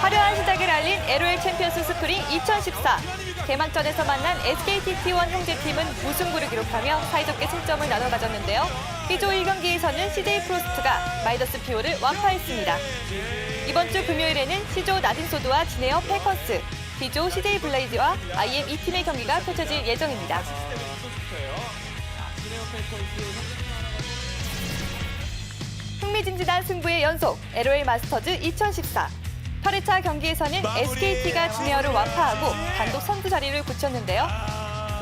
화려한 시작을 알린 LOL 챔피언스 스프링 2014. 개막전에서 만난 SKT T1 형제팀은 무승부를 기록하며 사이좋게 승점을 나눠 가졌는데요. B조 1경기에서는 CJ 프로스트가 마이더스 피오를 완파했습니다. 이번 주 금요일에는 C조 나딘소드와 진에어 펠컨스, D조 CJ 블레이즈와 IM 2팀의 경기가 펼쳐질 예정입니다. 흥미진진한 승부의 연속, LOL 마스터즈 2014. 8회차 경기에서는 SKT가 진에어를 완파하고 단독 선두 자리를 굳혔는데요.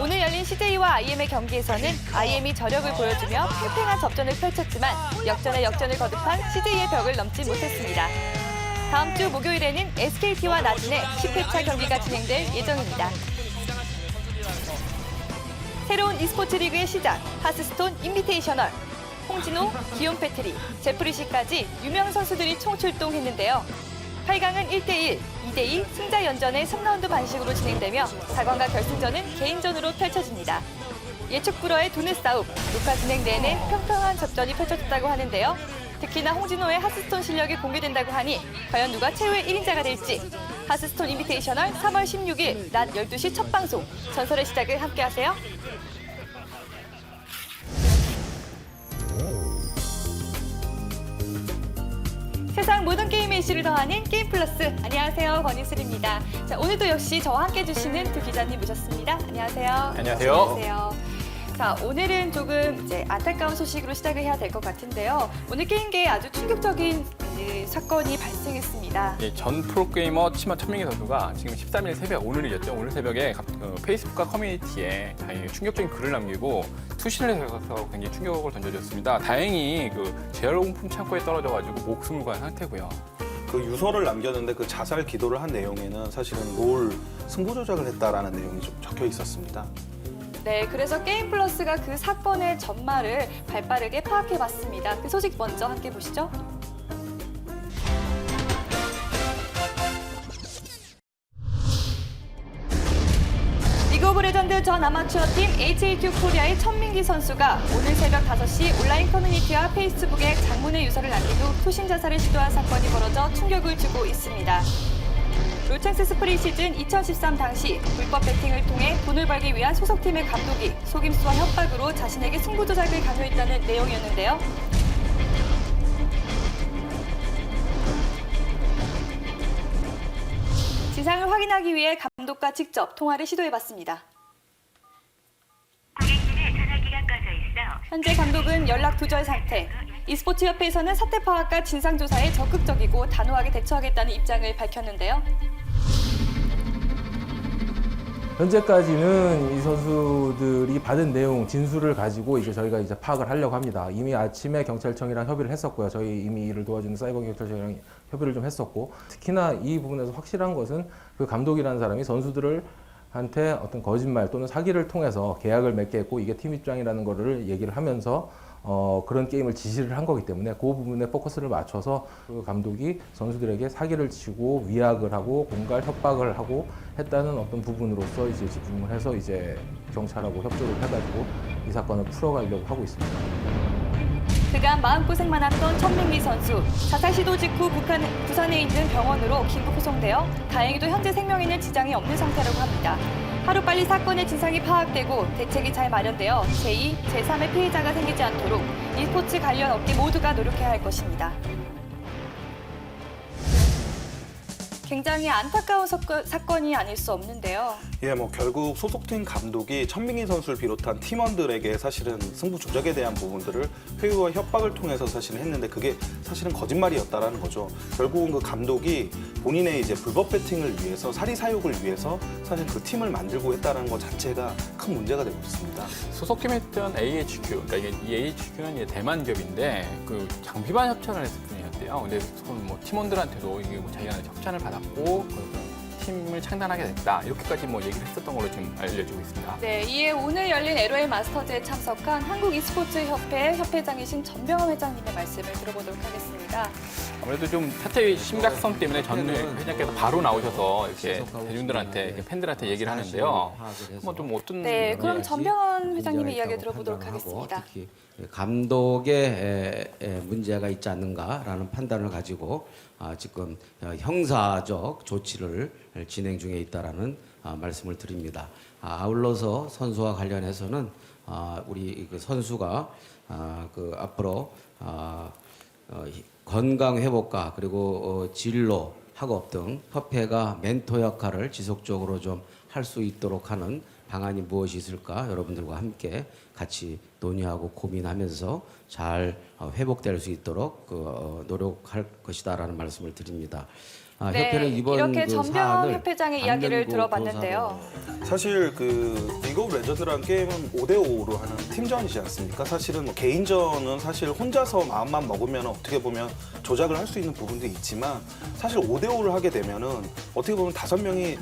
오늘 열린 CJ와 IM의 경기에서는 IM이 저력을 보여주며 팽팽한 접전을 펼쳤지만 역전에 역전을 거듭한 CJ의 벽을 넘지 못했습니다. 다음 주 목요일에는 SKT와 나진의 10회차 경기가 진행될 예정입니다. 새로운 e스포츠 리그의 시작, 하스스톤 인비테이셔널. 홍진호, 기욤 패트리, 제프리시까지 유명 선수들이 총출동했는데요. 8강은 1대1, 2대2 승자 연전의 3라운드 반식으로 진행되며 4강과 결승전은 개인전으로 펼쳐집니다. 예측 불허의 두뇌 싸움, 녹화 진행 내내 평평한 접전이 펼쳐졌다고 하는데요. 특히나 홍진호의 하스스톤 실력이 공개된다고 하니 과연 누가 최후의 1인자가 될지. 하스스톤 인비테이셔널 3월 16일 낮 12시 첫 방송, 전설의 시작을 함께하세요. 세상 모든 게임의 이슈를 더하는 게임 플러스. 안녕하세요, 권희슬입니다. 자, 오늘도 역시 저와 함께 해주시는 두 기자님 모셨습니다. 안녕하세요. 안녕하세요. 안녕하세요. 자, 오늘은 조금 이제 안타까운 소식으로 시작을 해야 될 것 같은데요. 오늘 게임계에 아주 충격적인 사건이 발생했습니다. 전 프로게이머 치마 천민기 선수가 지금 13일 새벽, 오늘이었죠. 오늘 새벽에 페이스북과 커뮤니티에 다행히 충격적인 글을 남기고 투신을 해서 굉장히 충격을 던져줬습니다. 다행히 재활용품 창고에 떨어져가지고 목숨을 구한 상태고요. 그 유서를 남겼는데 그 자살 기도를 한 내용에는 사실은 롤 승부 조작을 했다라는 내용이 좀 적혀 있었습니다. 네, 그래서 게임 플러스가 그 사건의 전말을 발빠르게 파악해봤습니다. 그 소식 먼저 함께 보시죠. 리그 오브 레전드 전 아마추어 팀 HAQ 코리아의 천민기 선수가 오늘 새벽 5시 온라인 커뮤니티와 페이스북에 장문의 유서를 남긴 후 투신 자살을 시도한 사건이 벌어져 충격을 주고 있습니다. 롤챔스 스프링 시즌 2013 당시 불법 배팅을 통해 돈을 벌기 위한 소속팀의 감독이 속임수와 협박으로 자신에게 승부 조작을 강요했다는 내용이었는데요. 진상을 확인하기 위해 감독과 직접 통화를 시도해봤습니다. 고객님의 전화기가 꺼져 있어. 현재 감독은 연락 두절 상태. e스포츠 협회에서는 사태 파악과 진상 조사에 적극적이고 단호하게 대처하겠다는 입장을 밝혔는데요. 현재까지는 이 선수들이 받은 내용, 진술을 가지고 저희가 파악을 하려고 합니다. 이미 아침에 경찰청이랑 협의를 했었고요. 저희 이미 이를 도와주는 사이버 경찰청이랑 협의를 좀 했었고, 특히나 이 부분에서 확실한 것은 그 감독이라는 사람이 선수들한테 어떤 거짓말 또는 사기를 통해서 계약을 맺게 했고, 이게 팀 입장이라는 거를 얘기를 하면서 그런 게임을 지시를 한 거기 때문에 그 부분에 포커스를 맞춰서 그 감독이 선수들에게 사기를 치고 위약을 하고 공갈 협박을 하고 했다는 어떤 부분으로서 집중을 해서 경찰하고 협조를 해가지고 이 사건을 풀어가려고 하고 있습니다. 그간 마음고생 많았던 천민기 선수. 자살 시도 직후 부산에 있는 병원으로 긴급 후송되어 다행히도 현재 생명에는 지장이 없는 상태라고 합니다. 하루빨리 사건의 진상이 파악되고 대책이 잘 마련되어 제2, 제3의 피해자가 생기지 않도록 e스포츠 관련 업계 모두가 노력해야 할 것입니다. 굉장히 안타까운 사건이 아닐 수 없는데요. 예, 결국 소속팀 감독이 천민기 선수를 비롯한 팀원들에게 사실은 승부 조작에 대한 부분들을 회유와 협박을 통해서 사실은 했는데 그게 사실은 거짓말이었다라는 거죠. 결국은 그 감독이 본인의 불법 배팅을 위해서, 사리 사욕을 위해서 사실 그 팀을 만들고 했다는 것 자체가 큰 문제가 되고 있습니다. 소속팀이었던 AHQ, 그러니까 이 AHQ는 대만 기업인데 장비반 협찬을 했을 뿐이었대요. 근데 팀원들한테도 이게 자기가 협찬을 받았고 팀을 창단하게 됐다, 이렇게까지 얘기를 했었던 걸로 지금 알려지고 있습니다. 네, 이에 오늘 열린 LOL 마스터즈에 참석한 한국 e스포츠 협회 협회장이신 전병헌 회장님의 말씀을 들어보도록 하겠습니다. 있습니다. 아무래도 좀 사태의 심각성 때문에 전 회장께서 바로 나오셔서 이렇게 대중들한테, 이렇게 팬들한테 얘기를 하는데요. 좀 어떤 네, 그럼 예. 전병헌 회장님의 이야기 들어보도록 하겠습니다. 특히 감독의 문제가 있지 않는가라는 판단을 가지고 지금 형사적 조치를 진행 중에 있다라는 말씀을 드립니다. 아울러서 선수와 관련해서는 우리 그 선수가 앞으로 건강 회복과 그리고 진로, 학업 등 협회가 멘토 역할을 지속적으로 좀 할 수 있도록 하는 방안이 무엇이 있을까 여러분들과 함께 같이 논의하고 고민하면서 잘 회복될 수 있도록 노력할 것이다라는 말씀을 드립니다. 네, 협회는 이번 이렇게 그 전병헌 사안을 협회장의 이야기를 반면고 들어봤는데요. 사실 그 리그 오브 레전드라는 게임은 5대5로 하는 팀전이지 않습니까? 사실은 뭐 개인전은 사실 혼자서 마음만 먹으면 어떻게 보면 조작을 할 수 있는 부분도 있지만 사실 5대5를 하게 되면은 어떻게 보면 5명이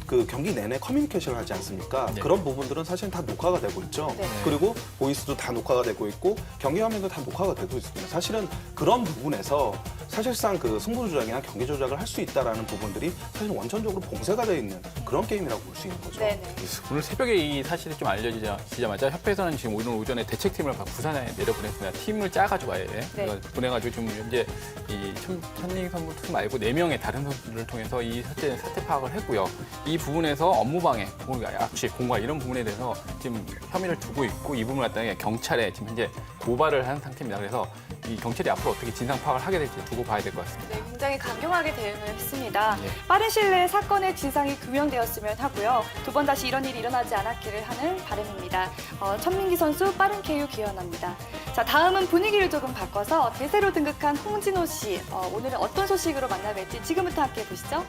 그 경기 내내 커뮤니케이션을 하지 않습니까? 네. 그런 부분들은 사실 다 녹화가 되고 있죠. 네. 그리고 보이스도 다 녹화가 되고 있고 경기 화면도 다 녹화가 되고 있습니다. 사실은 그런 부분에서 사실상 그 승부 조작이나 경기 조작을 할 수 있다라는 부분들이 사실 원천적으로 봉쇄가 되어 있는 그런 게임이라고 볼 수 있는 거죠. 네네. 오늘 새벽에 이 사실이 좀 알려지자마자 협회에서는 지금 오늘 오전에 대책팀을 부산에 내려보냈습니다. 팀을 짜가지고 아예 그래서 보내가지고 지금 현재 이 천링 선수 투 말고 4명의 다른 선수들을 통해서 이 사태 파악을 했고요. 이 부분에서 업무방해, 압식, 공과 이런 부분에 대해서 지금 혐의를 두고 있고 이 부분을 갖다가 경찰에 지금 현재 고발을 한 상태입니다. 그래서 이 경찰이 앞으로 어떻게 진상 파악을 하게 될지 두고 봐야 될 것 같습니다. 네, 굉장히 강경하게 대응을 했습니다. 예. 빠른 시일 내에 사건의 진상이 규명되었으면 하고요. 두 번 다시 이런 일이 일어나지 않았기를 하는 바람입니다. 천민기 선수 빠른 쾌유 기원합니다. 자, 다음은 분위기를 조금 바꿔서 대세로 등극한 홍진호 씨. 오늘은 어떤 소식으로 만나뵐지 지금부터 함께 보시죠.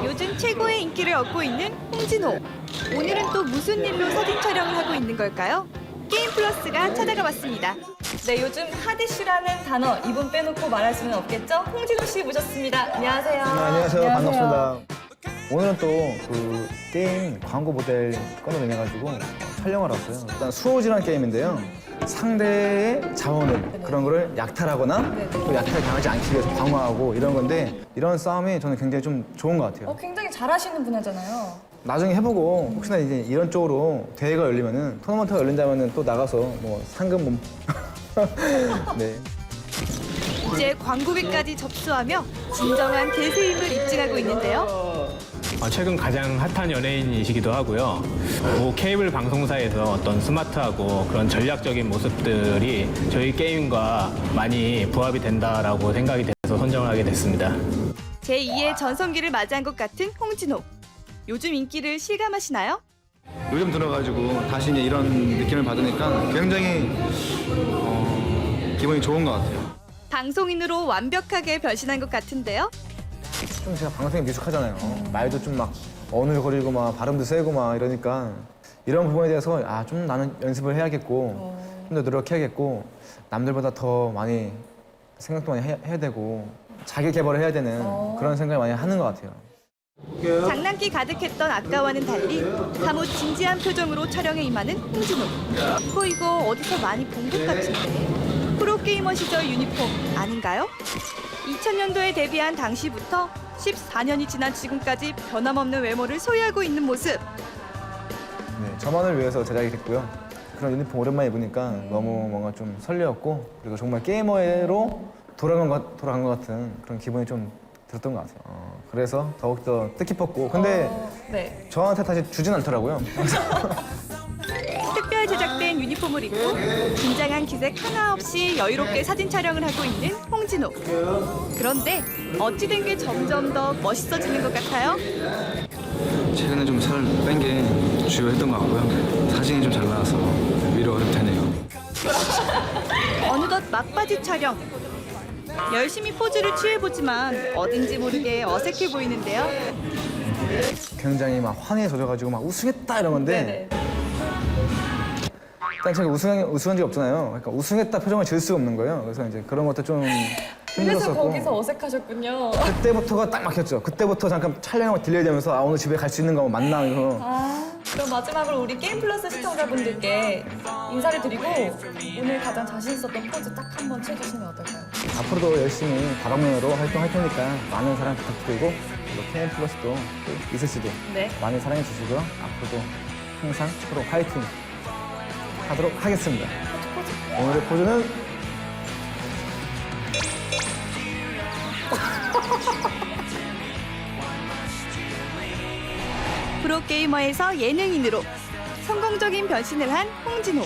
요즘 최고의 인기를 얻고 있는 홍진호. 오늘은 또 무슨 일로 사진 촬영을 하고 있는 걸까요? 게임 플러스가 찾아가 봤습니다. 네, 요즘 핫이슈라는 단어 이분 빼놓고 말할 수는 없겠죠? 홍진호 씨 모셨습니다. 안녕하세요. 네, 안녕하세요. 반갑습니다. 오늘은 또 그 게임 광고 모델 꺼내내가지고 촬영을 왔어요. 일단 수호지라는 게임인데요. 상대의 자원을 그런 거를 약탈하거나 또 약탈 당하지 않기 위해서 방어하고 이런 건데 이런 싸움이 저는 굉장히 좀 좋은 것 같아요. 굉장히 잘하시는 분야잖아요. 나중에 해보고 혹시나 이제 이런 쪽으로 대회가 열리면은 토너먼트가 열린다면은 또 나가서 뭐 상금 뭐 네. 이제 광고비까지 접수하며 진정한 대세임을 입증하고 있는데요. 최근 가장 핫한 연예인이시기도 하고요. 뭐 케이블 방송사에서 어떤 스마트하고 그런 전략적인 모습들이 저희 게임과 많이 부합이 된다라고 생각이 돼서 선정을 하게 됐습니다. 제2의 전성기를 맞이한 것 같은 홍진호. 요즘 인기를 실감하시나요? 요즘 들어가지고 다시 이제 이런 느낌을 받으니까 굉장히 기분이 좋은 것 같아요. 방송인으로 완벽하게 변신한 것 같은데요. 좀 제가 방송에 미숙하잖아요. 말도 좀 막 어눌거리고 막 발음도 세고 막 이러니까 이런 부분에 대해서 좀 나는 연습을 해야겠고 좀 더 노력해야겠고 남들보다 더 많이 생각도 많이 해야 되고 자기 개발을 해야 되는 그런 생각을 많이 하는 것 같아요. 장난기 가득했던 아까와는 달리 사뭇 진지한 표정으로 촬영에 임하는 홍진호. 이거 어디서 많이 본 것 같은데. 프로게이머 시절 유니폼 아닌가요? 2000년도에 데뷔한 당시부터 14년이 지난 지금까지 변함없는 외모를 소유하고 있는 모습. 네, 저만을 위해서 제작이 됐고요. 그런 유니폼 오랜만에 입으니까 너무 뭔가 좀 설레었고 그리고 정말 게이머로 돌아간 것 같은 그런 기분이 좀 들었던 것 같아요. 그래서 더욱더 뜻깊었고 근데 네. 저한테 다시 주진 않더라고요. 특별 제작된 유니폼을 입고 긴장한 기색 하나 없이 여유롭게 사진 촬영을 하고 있는 홍진호. 그런데 어찌된 게 점점 더 멋있어지는 것 같아요. 최근에 좀 살 뺀 게 주요했던 것 같고요. 사진이 좀 잘 나와서 위로가 좀 되네요. 어느덧 막바지 촬영. 열심히 포즈를 취해보지만 어딘지 모르게 어색해 보이는데요. 굉장히 막 환희에 젖어가지고 막 우승했다 이런 건데 일단 제가 우승한 적이 없잖아요. 그러니까 우승했다 표정을 지을 수가 없는 거예요. 그래서 이제 그런 것도 좀 힘들었었고 어색하셨군요. 그때부터가 딱 막혔죠. 그때부터 잠깐 촬영하고 딜레이 되면서 오늘 집에 갈 수 있는 거 맞나 해서 그럼 마지막으로 우리 게임 플러스 시청자분들께 인사를 드리고 오늘 가장 자신 있었던 포즈 딱 한번 쳐주시면 어떨까요? 앞으로도 열심히 다방면으로 활동할 테니까 많은 사랑 부탁드리고 또 KM 플러스도 또 이슬 씨도 네. 많이 사랑해 주시고요. 앞으로도 항상 서로 화이팅 하도록 하겠습니다. 오늘의 포즈는 프로게이머에서 예능인으로 성공적인 변신을 한 홍진호.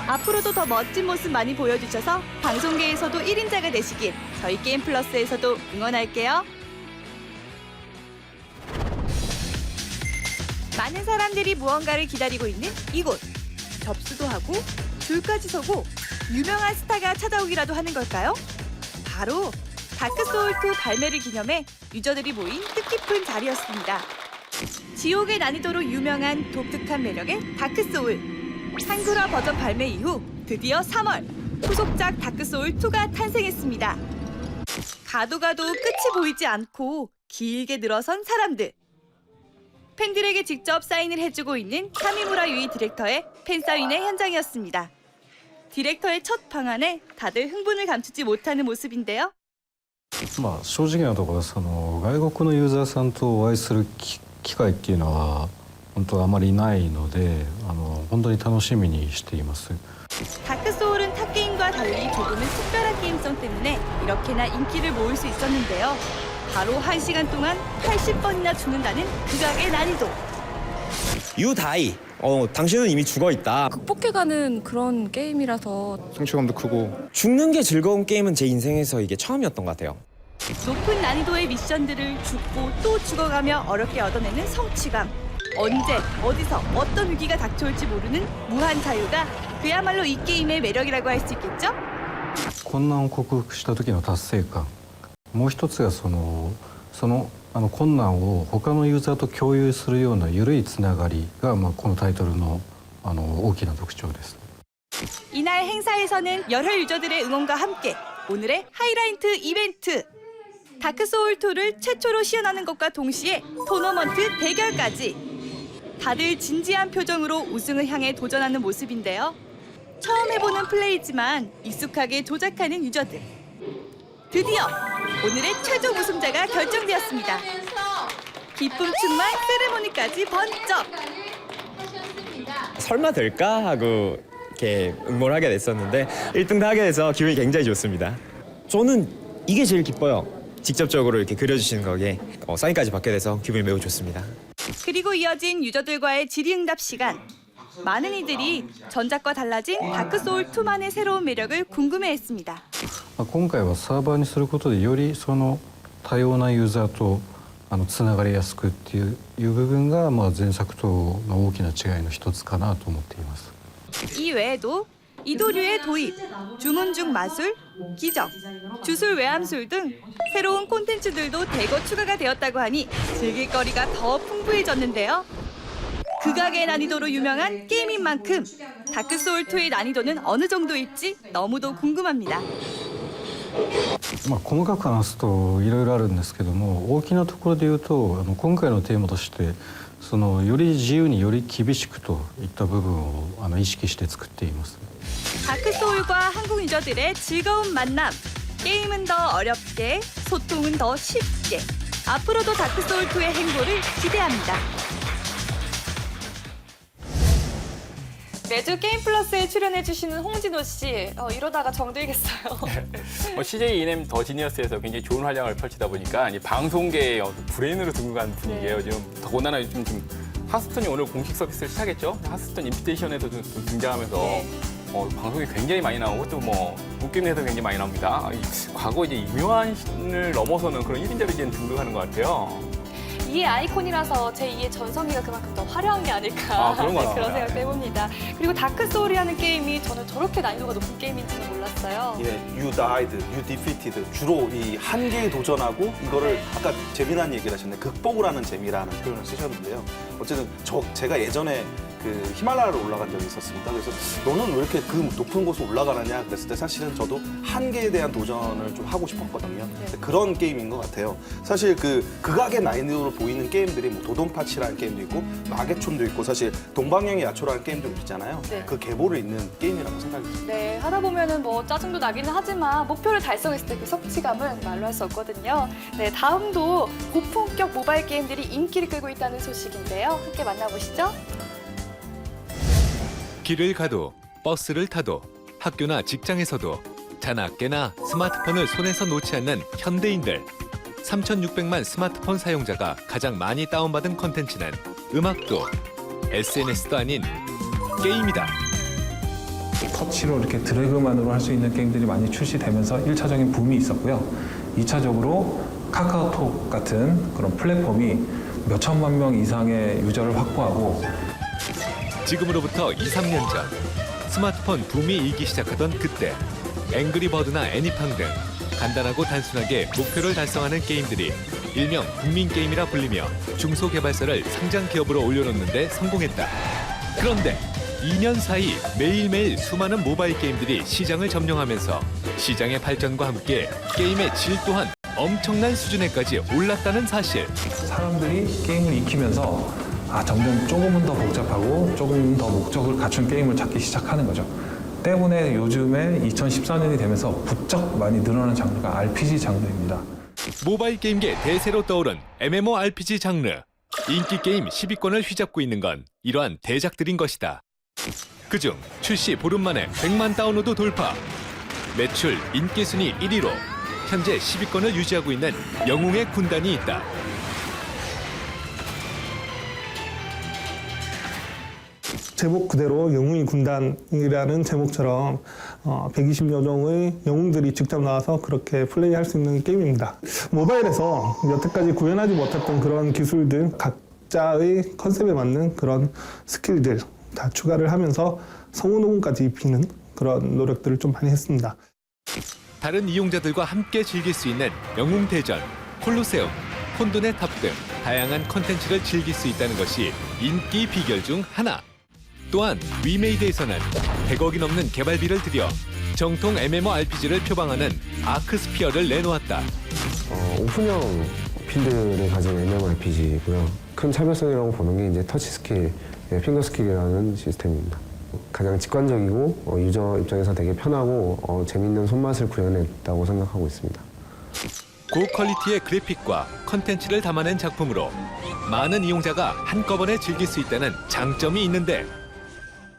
앞으로도 더 멋진 모습 많이 보여주셔서 방송계에서도 1인자가 되시길 저희 게임 플러스에서도 응원할게요. 많은 사람들이 무언가를 기다리고 있는 이곳. 접수도 하고 줄까지 서고 유명한 스타가 찾아오기라도 하는 걸까요? 바로 다크소울2 발매를 기념해 유저들이 모인 뜻깊은 자리였습니다. 지옥의 난이도로 유명한 독특한 매력의 다크소울. 한글화 버전 발매 이후 드디어 3월 후속작 다크소울2가 탄생했습니다. 가도 끝이 보이지 않고 길게 늘어선 사람들. 팬들에게 직접 사인을 해주고 있는 카미무라 유이 디렉터의 팬사인회 현장이었습니다. 디렉터의 첫 방안에 다들 흥분을 감추지 못하는 모습인데요. 正直なところ外国のユーザーさんとお会いする機会っていうのは本当あまりないので本当に楽しみにしています。 다크소울은 타 게임과 달리 조금은 특별한 게임성 때문에 이렇게나 인기를 모을 수 있었는데요. 바로 1시간 동안 80번이나 죽는다는 극악의 난이도. 유다이. 당신은 이미 죽어 있다. 극복해가는 그런 게임이라서 성취감도 크고 죽는 게 즐거운 게임은 제 인생에서 이게 처음이었던 것 같아요. 높은 난이도의 미션들을 죽고 또 죽어가며 어렵게 얻어내는 성취감. 언제, 어디서, 어떤 위기가 닥쳐올지 모르는 무한 자유가 그야말로 이 게임의 매력이라고 할 수 있겠죠? 困難を克服した時の達成感。もう一つが困難を他のユーザーと共有するような緩いつながりがこのタイトルの大きな特徴です。 이날 행사에서는 열혈 유저들의 응원과 함께 오늘의 하이라이트 이벤트! 다크소울2를 최초로 시연하는 것과 동시에 토너먼트 대결까지! 다들 진지한 표정으로 우승을 향해 도전하는 모습인데요. 처음 해보는 플레이지만 익숙하게 조작하는 유저들. 드디어 오늘의 최종 우승자가 결정되었습니다. 기쁨 충만 세레모니까지 번쩍! 설마 될까 하고 이렇게 응모를 하게 됐었는데 1등도 하게 돼서 기분이 굉장히 좋습니다. 저는 이게 제일 기뻐요. 직접적으로 이렇게 그려주시는 거에 사인까지 받게 돼서 기분이 매우 좋습니다. 그리고 이어진 유저들과의 질의응답 시간. 많은 이들이 전작과 달라진 다크소울2만의 새로운 매력을 궁금해했습니다. 今回はサーバーにすることでより多様なユーザーとつながりやすくっていう部分が前作との大きな違いの一つかなと思っています。 이 외에도 이도류의 도입, 주문 중 마술, 기적, 주술 외함술 등 새로운 콘텐츠들도 대거 추가가 되었다고 하니 즐길 거리가 더 풍부해졌는데요. 극악의 난이도로 유명한 게임인 만큼 다크소울2의 난이도는 어느 정도일지 너무도 궁금합니다. 細かく話すといろいろあるんですけども大きなところで言うと今回のテーマとしてより自由により厳しくといった部分を意識して作っています。 다크소울과 한국 유저들의 즐거운 만남. 게임은 더 어렵게, 소통은 더 쉽게. 앞으로도 다크소울2의 행보를 기대합니다. 매주 게임 플러스에 출연해주시는 홍진호 씨, 이러다가 정들겠어요. CJ ENM 더 지니어스에서 굉장히 좋은 활약을 펼치다 보니까 이 방송계의 브레인으로 등극한 분위기예요. 지금 더군다나 요즘 하스스톤이 오늘 공식 서비스를 시작했죠. 하스스톤 인비테이션에도 좀 등장하면서 방송이 굉장히 많이 나오고 또 웃기는 해서 굉장히 많이 나옵니다. 과거 이제 유명한을 넘어서는 그런 1인자로 이제 등극하는 것 같아요. 이의 아이콘이라서 제2의 전성기가 그만큼 더 화려한 게 아닐까 그런 것 같습니다. 그런 생각도 해봅니다. 그리고 다크소울이라는 게임이 저는 저렇게 난이도가 높은 게임인지는 몰랐어요. 예, you died, you defeated. 주로 이 한계에 도전하고 이거를 아까 재미난 얘기를 하셨는데 극복을 하는 재미라는 표현을 쓰셨는데요. 어쨌든 제가 예전에 그 히말라야로 올라간 적이 있었습니다. 그래서 너는 왜 이렇게 그 높은 곳을 올라가느냐 그랬을 때 사실은 저도 한계에 대한 도전을 좀 하고 싶었거든요. 그런 게임인 것 같아요. 사실 그 극악의 난이도로 보이는 게임들이 뭐 도돈파치라는 게임도 있고 마계촌도 있고 사실 동방령의 야초라는 게임도 있잖아요. 네. 그 계보를 잇는 게임이라고 생각이 듭니다. 네, 하다 보면은 뭐 짜증도 나기는 하지만 목표를 달성했을 때 그 성취감은 말로 할 수 없거든요. 네, 다음도 고품격 모바일 게임들이 인기를 끌고 있다는 소식인데요. 함께 만나보시죠. 길을 가도 버스를 타도 학교나 직장에서도 자나 깨나 스마트폰을 손에서 놓지 않는 현대인들. 3,600만 스마트폰 사용자가 가장 많이 다운받은 콘텐츠는 음악도 SNS도 아닌 게임이다. 터치로 이렇게 드래그만으로 할 수 있는 게임들이 많이 출시되면서 1차적인 붐이 있었고요. 2차적으로 카카오톡 같은 그런 플랫폼이 몇 천만 명 이상의 유저를 확보하고 지금으로부터 2, 3년 전 스마트폰 붐이 일기 시작하던 그때 앵그리버드나 애니팡 등 간단하고 단순하게 목표를 달성하는 게임들이 일명 국민게임이라 불리며 중소개발사를 상장 기업으로 올려놓는데 성공했다. 그런데 2년 사이 매일매일 수많은 모바일 게임들이 시장을 점령하면서 시장의 발전과 함께 게임의 질 또한 엄청난 수준에까지 올랐다는 사실. 사람들이 게임을 익히면서 점점 조금은 더 복잡하고 조금 더 목적을 갖춘 게임을 찾기 시작하는 거죠. 때문에 요즘에 2014년이 되면서 부쩍 많이 늘어나는 장르가 RPG 장르입니다. 모바일 게임계 대세로 떠오른 MMORPG 장르. 인기 게임 10위권을 휘잡고 있는 건 이러한 대작들인 것이다. 그중 출시 보름 만에 100만 다운로드 돌파. 매출 인기 순위 1위로 현재 10위권을 유지하고 있는 영웅의 군단이 있다. 제목 그대로 영웅의 군단이라는 제목처럼 120여 종의 영웅들이 직접 나와서 그렇게 플레이할 수 있는 게임입니다. 모바일에서 여태까지 구현하지 못했던 그런 기술들, 각자의 컨셉에 맞는 그런 스킬들 다 추가를 하면서 성우 녹음까지 입히는 그런 노력들을 좀 많이 했습니다. 다른 이용자들과 함께 즐길 수 있는 영웅대전, 콜로세움, 혼돈의 탑 등 다양한 컨텐츠를 즐길 수 있다는 것이 인기 비결 중 하나. 또한 위메이드에서는 100억이 넘는 개발비를 들여 정통 MMORPG를 표방하는 아크스피어를 내놓았다. 오픈형 필드를 가진 MMORPG고요. 큰 차별성이라고 보는 게 이제 터치 스킬, 핑거 스킬이라는 시스템입니다. 가장 직관적이고 유저 입장에서 되게 편하고 재밌는 손맛을 구현했다고 생각하고 있습니다. 고퀄리티의 그래픽과 컨텐츠를 담아낸 작품으로 많은 이용자가 한꺼번에 즐길 수 있다는 장점이 있는데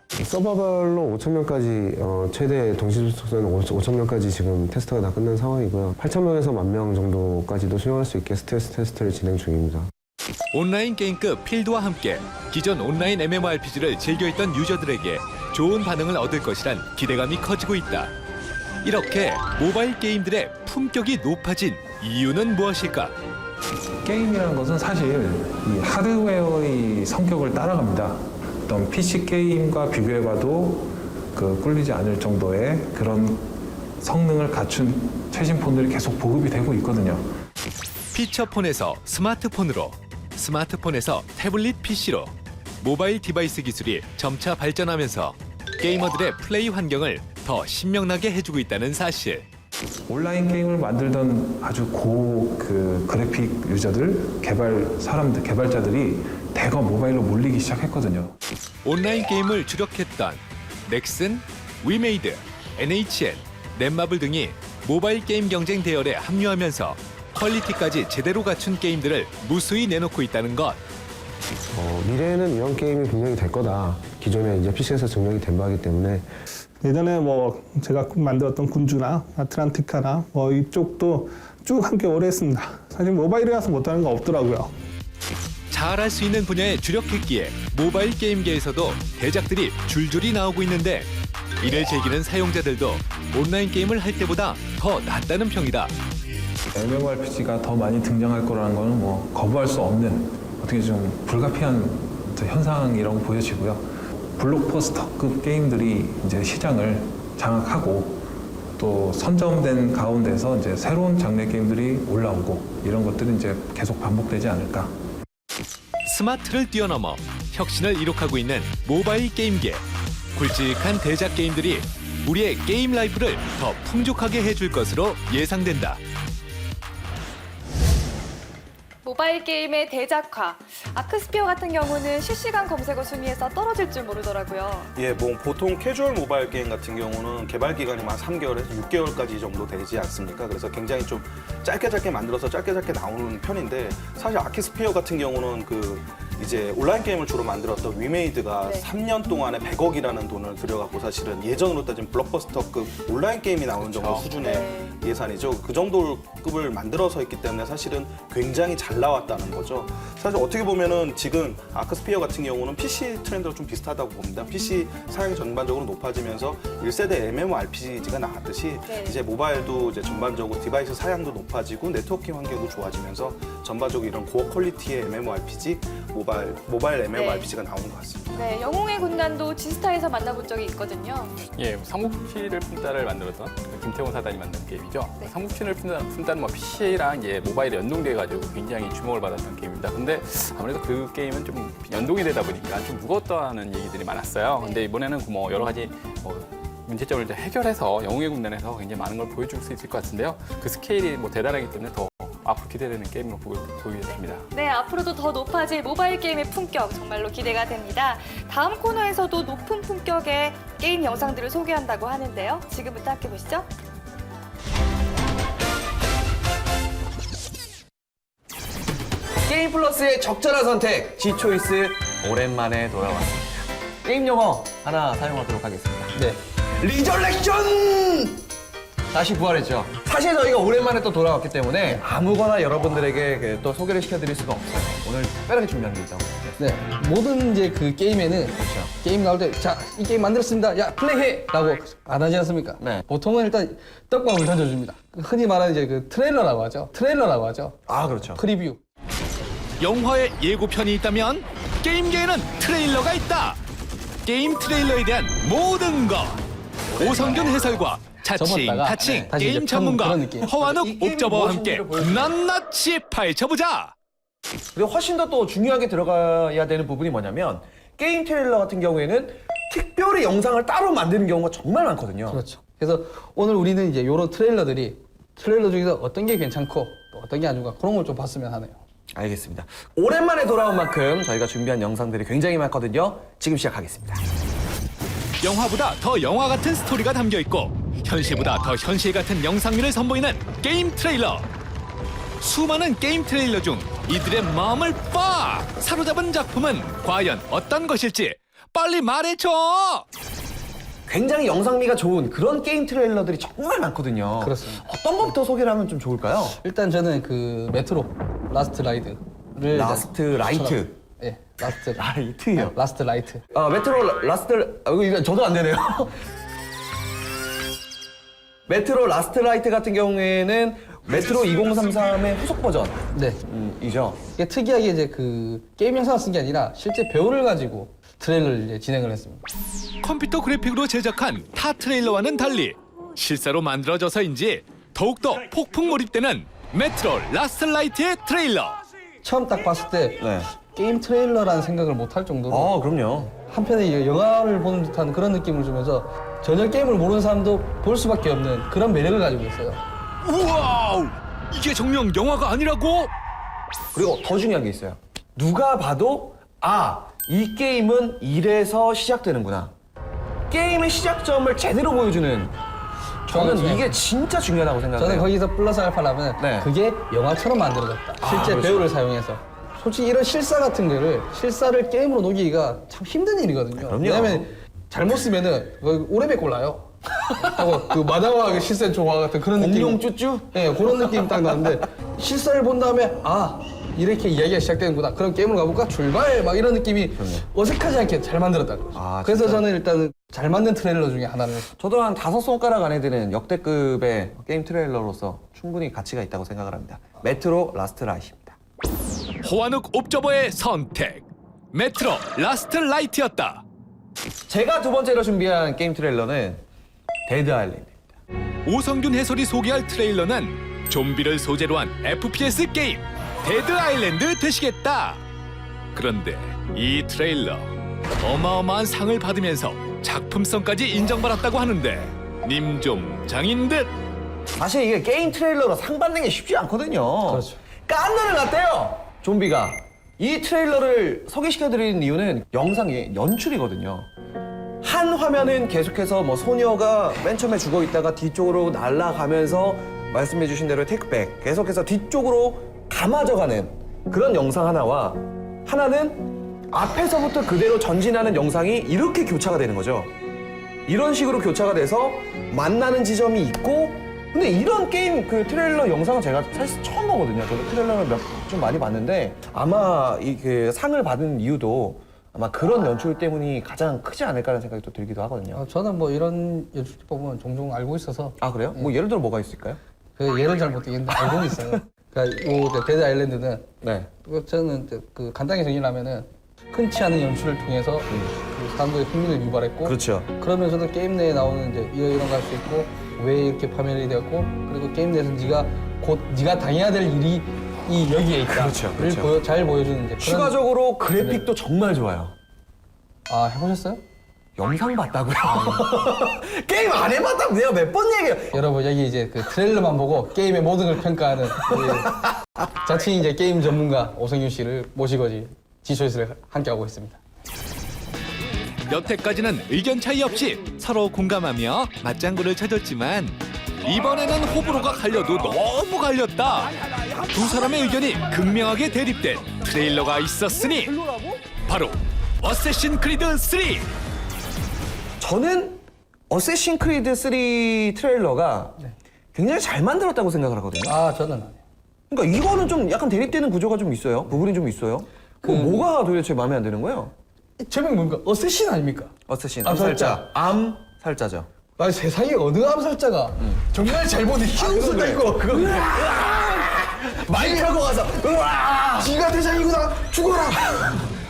서버별로 5,000명까지 최대 동시 접속자는 5,000명까지 지금 테스트가 다 끝난 상황이고요. 8,000명에서 10,000명 정도까지도 수용할 수 있게 스트레스 테스트를 진행 중입니다. 온라인 게임급 필드와 함께 기존 온라인 MMORPG를 즐겨있던 유저들에게 좋은 반응을 얻을 것이란 기대감이 커지고 있다. 이렇게 모바일 게임들의 품격이 높아진 이유는 무엇일까? 게임이라는 것은 사실 이 하드웨어의 성격을 따라갑니다. 어떤 PC 게임과 비교해봐도 꿀리지 않을 정도의 그런 성능을 갖춘 최신 폰들이 계속 보급이 되고 있거든요. 피처폰에서 스마트폰으로, 스마트폰에서 태블릿 PC로 모바일 디바이스 기술이 점차 발전하면서 게이머들의 플레이 환경을 더 신명나게 해주고 있다는 사실. 온라인 게임을 만들던 아주 그래픽 유저들, 개발자들이 대거 모바일로 몰리기 시작했거든요. 온라인 게임을 주력했던 넥슨, 위메이드, NHN, 넷마블 등이 모바일 게임 경쟁 대열에 합류하면서 퀄리티까지 제대로 갖춘 게임들을 무수히 내놓고 있다는 것. 미래에는 이런 게임이 분명히 될 거다. 기존에 이제 PC에서 증명이 된 바이기 때문에 예전에 뭐 제가 만들었던 군주나 아틀란티카나 뭐 이쪽도 쭉 함께 오래 했습니다. 사실 모바일이라서 못하는 거 없더라고요. 잘할 수 있는 분야에 주력했기에 모바일 게임계에서도 대작들이 줄줄이 나오고 있는데 이를 즐기는 사용자들도 온라인 게임을 할 때보다 더 낫다는 평이다. MMORPG가 더 많이 등장할 거라는 거는 뭐 거부할 수 없는 어떻게 좀 불가피한 현상이라고 보여지고요. 블록버스터급 게임들이 이제 시장을 장악하고 또 선점된 가운데서 이제 새로운 장르 게임들이 올라오고 이런 것들은 이제 계속 반복되지 않을까. 스마트를 뛰어넘어 혁신을 이룩하고 있는 모바일 게임계. 굵직한 대작 게임들이 우리의 게임 라이프를 더 풍족하게 해줄 것으로 예상된다. 모바일 게임의 대작화. 아크스피어 같은 경우는 실시간 검색어 순위에서 떨어질 줄 모르더라고요. 예, 뭐 보통 캐주얼 모바일 게임 같은 경우는 개발 기간이 한 3개월에서 6개월까지 정도 되지 않습니까? 그래서 굉장히 좀 짧게 만들어서 짧게 나오는 편인데 사실 아키스피어 같은 경우는 이제 온라인 게임을 주로 만들었던 위메이드가 네. 3년 동안에 100억이라는 돈을 들여갖고 사실은 예전으로 따지면 블록버스터급 온라인 게임이 나오는 정도 수준의 네. 예산이죠. 그 정도 급을 만들어서 했기 때문에 사실은 굉장히 잘 나왔다는 거죠. 사실 어떻게 보면은 지금 아크스피어 같은 경우는 PC 트렌드랑 좀 비슷하다고 봅니다. PC 사양이 전반적으로 높아지면서 1세대 MMORPG가 나왔듯이 네. 이제 모바일도 이제 전반적으로 디바이스 사양도 높아지고 네트워킹 환경도 좋아지면서 전반적으로 이런 고어 퀄리티의 MMORPG, 모바일 MMORPG가 나오는 것 같습니다. 네, 영웅의 군단도 지스타에서 만나본 적이 있거든요. 예, 삼국지를 품다를 만들었던 김태훈 사단이 만든 게임이죠. 네. 삼국지를 품다는 PC랑 모바일에 연동돼가지고 굉장히 주목을 받았던 게임입니다. 근데 아무래도 그 게임은 좀 연동이 되다 보니까 좀 무겁다는 얘기들이 많았어요. 근데 이번에는 뭐 여러 가지 문제점을 이제 해결해서 영웅의 군단에서 굉장히 많은 걸 보여줄 수 있을 것 같은데요. 그 스케일이 되다라기 때문에 더 앞으로 기대되는 게임으로 보이겠습니다. 네, 앞으로도 더 높아질 모바일 게임의 품격 정말로 기대가 됩니다. 다음 코너에서도 높은 품격의 게임 영상들을 소개한다고 하는데요. 지금부터 함께 보시죠. 게임 플러스의 적절한 선택, G초이스 오랜만에 돌아왔습니다. 게임 용어 하나 사용하도록 하겠습니다. 네. 리저렉션! 다시 부활했죠. 사실 저희가 오랜만에 또 돌아왔기 때문에 아무거나 여러분들에게 또 소개를 시켜드릴 수가 없어요. 오늘 특별하게 준비한 게 있다고. 네. 모든 이제 그 게임에는 게임 나올 때 자, 이 게임 만들었습니다. 야, 플레이해! 라고 안 하지 않습니까? 네. 보통은 일단 떡밥을 던져줍니다. 흔히 말하는 이제 그 트레일러라고 하죠. 아, 그렇죠. 프리뷰. 영화의 예고편이 있다면 게임계에는 트레일러가 있다. 게임 트레일러에 대한 모든 것. 오성균 해설과 자칭 접었다가, 타칭 다시 게임 이제 전문가 그런 느낌. 허완욱 이 게임이 옵저버와 함께 무엇인지를 낱낱이 파헤쳐보자. 그리고 훨씬 더 또 중요하게 들어가야 되는 부분이 뭐냐면 게임 트레일러 같은 경우에는 특별히 영상을 따로 만드는 경우가 정말 많거든요. 그렇죠. 그래서 오늘 우리는 이제 이런 트레일러 중에서 어떤 게 괜찮고 또 어떤 게 안 좋은가 그런 걸 좀 봤으면 하네요. 알겠습니다. 오랜만에 돌아온 만큼 저희가 준비한 영상들이 굉장히 많거든요. 지금 시작하겠습니다. 영화보다 더 영화 같은 스토리가 담겨 있고 현실보다 더 현실 같은 영상미를 선보이는 게임 트레일러. 수많은 게임 트레일러 중 이들의 마음을 빡 사로잡은 작품은 과연 어떤 것일지 빨리 말해줘. 굉장히 영상미가 좋은 그런 게임 트레일러들이 정말 많거든요. 그렇습니다. 어떤 것부터 소개를 하면 좀 좋을까요? 일단 저는 그 메트로 라스트 라이드를 라스트 라이트. 예, 라스트 라이트요. 라스트 라이트. 메트로 라스트 이거 저도 안 되네요. 메트로 라스트 라이트 같은 경우에는 메트로 2033의 후속 네. 버전이죠. 이게 특이하게 이제 그 게임 영상을 쓴 게 아니라 실제 배우를 가지고 트레일러를 이제 진행을 했습니다. 컴퓨터 그래픽으로 제작한 타 트레일러와는 달리 실사로 만들어져서인지 더욱더 폭풍 몰입되는 메트로 라스트 라이트의 트레일러. 처음 딱 봤을 때 네. 게임 트레일러라는 생각을 못 할 정도로 그럼요. 한편에 영화를 보는 듯한 그런 느낌을 주면서 전혀 게임을 모르는 사람도 볼 수밖에 없는 그런 매력을 가지고 있어요. 우와우! 이게 정녕 영화가 아니라고? 그리고 더 중요한 게 있어요. 누가 봐도 이 게임은 이래서 시작되는구나. 게임의 시작점을 제대로 보여주는 저는 그렇죠. 이게 진짜 중요하다고 생각해요. 저는 거기서 플러스 알파라면 네. 그게 영화처럼 만들어졌다. 실제 그렇죠. 배우를 사용해서. 솔직히 이런 실사 같은 거를 실사를 게임으로 녹이기가 참 힘든 일이거든요. 그럼요. 왜냐면 잘못 쓰면은 오래배 골라요. 하고 그 마다와 실세 조화 같은 그런 느낌. 공룡 쭈쭈? 네, 그런 느낌이 딱 나는데 실사를 본 다음에 이렇게 이야기가 시작되는구나. 그럼 게임으로 가볼까? 출발! 막 이런 느낌이 어색하지 않게 잘 만들었다는 거죠. 그래서 진짜? 저는 일단은 잘 만든 트레일러 중에 하나를 저도 한 5손가락 안에 드는 역대급의 게임 트레일러로서 충분히 가치가 있다고 생각을 합니다. 메트로 라스트 라이트입니다. 호완욱 옵저버의 선택. 메트로 라스트 라이트였다. 제가 두 번째로 준비한 게임 트레일러는 데드 아일랜드입니다. 오성균 해설이 소개할 트레일러는 좀비를 소재로 한 FPS 게임 데드 아일랜드 되시겠다. 그런데 이 트레일러 어마어마한 상을 받으면서 작품성까지 인정받았다고 하는데 님 좀 장인 듯. 사실 이게 게임 트레일러로 상 받는 게 쉽지 않거든요. 그렇죠. 깐느를 났대요, 좀비가. 이 트레일러를 소개시켜드리는 이유는 영상의 연출이거든요. 한 화면은 계속해서 뭐 소녀가 맨 처음에 죽어 있다가 뒤쪽으로 날아가면서 말씀해주신 대로 테이크백 계속해서 뒤쪽으로 감아져가는 그런 영상 하나와 하나는 앞에서부터 그대로 전진하는 영상이 이렇게 교차가 되는 거죠. 이런 식으로 교차가 돼서 만나는 지점이 있고, 근데 이런 게임 그 트레일러 영상은 제가 사실 처음 보거든요. 저도 트레일러를 좀 많이 봤는데 아마 이 그 상을 받은 이유도 아마 그런 연출 때문이 가장 크지 않을까라는 생각이 또 들기도 하거든요. 저는 뭐 이런 연출법은 종종 알고 있어서. 아 그래요? 뭐 예를 들어 뭐가 있을까요? 그 예를 잘 못 들겠는데 알고는 있어요. 그러니까 요 데드 아일랜드는 네. 저는 이제 그 간단하게 정리하면은 흔치 않은 연출을 통해서 그 사람들의 흥미를 유발했고, 그렇죠. 그러면서도 게임 내에 나오는 이제 이런 거 할 수 있고 왜 이렇게 파멸이 되었고, 그리고 게임 내에서 네가 곧 네가 당해야 될 일이 이 여기에 있다. 그렇죠, 그렇죠. 잘 보여주는 이제 그런. 추가적으로 그래픽도 정말 좋아요. 아 해보셨어요? 영상 봤다고요? 게임 안 해봤다고 내가 몇 번 얘기해요. 여러분 여기 이제 그 트레일러만 보고 게임의 모든 걸 평가하는 우리 자칭 이제 게임 전문가 오성윤 씨를 모시고지 지쇼잇을 함께하고 있습니다. 여태까지는 의견 차이 없이 서로 공감하며 맞장구를 쳐줬지만 이번에는 호불호가 갈려도 너무 갈렸다. 두 사람의 의견이 극명하게 대립된 트레일러가 있었으니 바로 어쌔신 크리드 3. 저는 어쌔신 크리드 3 트레일러가 굉장히 잘 만들었다고 생각을 하거든요. 아 저는 안 해요. 그러니까 이거는 좀 약간 대립되는 구조가 좀 있어요. 부분이 좀 있어요. 뭐가 도대체 마음에 안 드는 거예요? 제목이 뭡니까? 어쌔신 아닙니까? 어쌔신 암살자. 암살자죠. 아 세상에 어느 암살자가 정말 잘 보는 희롱 수가 있고 그거 마이크 하고 가서 으아! 지가 대장이구나 죽어라.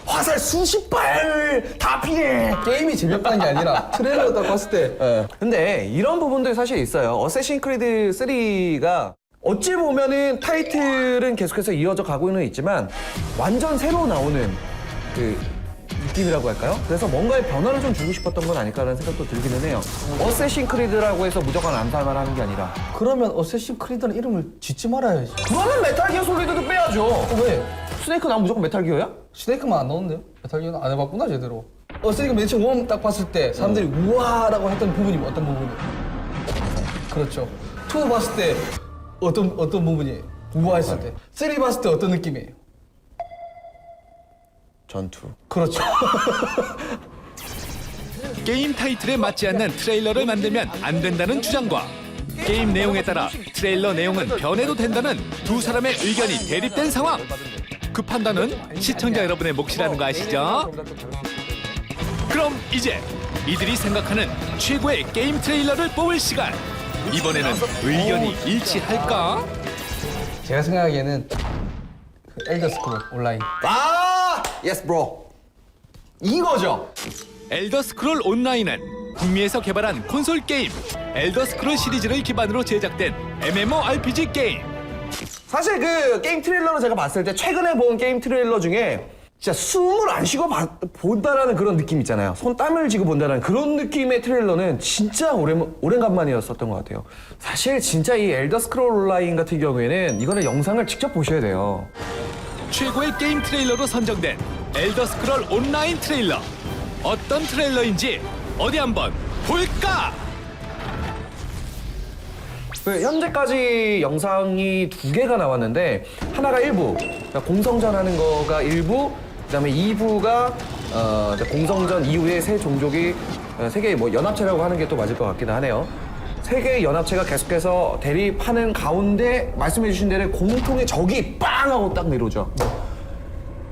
화살 수십 발 다 피해. 게임이 재미없다는 게 아니라 트레일러 딱 봤을 때 근데 이런 부분들이 사실 있어요. 어쌔신 크리드 3가 어찌 보면은 타이틀은 계속해서 이어져 가고는 있지만 완전 새로 나오는 그 느낌이라고 할까요? 그래서 뭔가의 변화를 좀 주고 싶었던 건 아닐까라는 생각도 들기는 해요. 어쌔신 크리드라고 해서 무조건 암살만 하는 게 아니라. 그러면 어쌔신 크리드는 이름을 짓지 말아야지. 그러면 메탈 기어 솔리드도 빼야죠. 왜? 스네이크 나오면 무조건 메탈 기어야? 스네이크만 안 나오는데요? 메탈 기어는 안 해봤구나 제대로. 스네이크 맨 처음 웜 딱 봤을 때 사람들이 우와라고 했던 부분이 어떤 부분이? 그렇죠. 2 봤을 때 어떤 부분이 우와했을 때? 3 봤을 때 어떤 느낌이에요? 전투. 그렇죠. 게임 타이틀에 맞지 않는 트레일러를 만들면 안 된다는 주장과 게임 내용에 따라 트레일러 내용은 변해도 된다는 두 사람의 의견이 대립된 상황. 그 판단은 시청자 여러분의 몫이라는 거 아시죠? 그럼 이제 이들이 생각하는 최고의 게임 트레일러를 뽑을 시간. 이번에는 의견이 일치할까? 제가 생각하기에는 그 엘더 스크롤 온라인. 예스 브로. 이거죠. 엘더 스크롤 온라인은 북미에서 개발한 콘솔 게임 엘더 스크롤 시리즈를 기반으로 제작된 MMORPG 게임. 사실 그 게임 트레일러를 제가 봤을 때 최근에 본 게임 트레일러 중에 진짜 숨을 안 쉬고 본다라는 그런 느낌 있잖아요. 손 땀을 쥐고 본다라는 그런 느낌의 트레일러는 진짜 오랜만이었었던 것 같아요. 사실 진짜 이 엘더 스크롤 온라인 같은 경우에는 이거는 영상을 직접 보셔야 돼요. 최고의 게임 트레일러로 선정된 엘더 스크롤 온라인 트레일러. 어떤 트레일러인지 어디 한번 볼까? 현재까지 영상이 2개가 나왔는데 하나가 1부, 그러니까 공성전 하는 거가 1부, 그다음에 2부가 공성전 이후에 세 종족이 세 개의 뭐 연합체라고 하는 게 또 맞을 것 같기도 하네요. 세 개의 연합체가 계속해서 대립하는 가운데 말씀해주신 대로 공통의 적이 빵 하고 딱 내려오죠.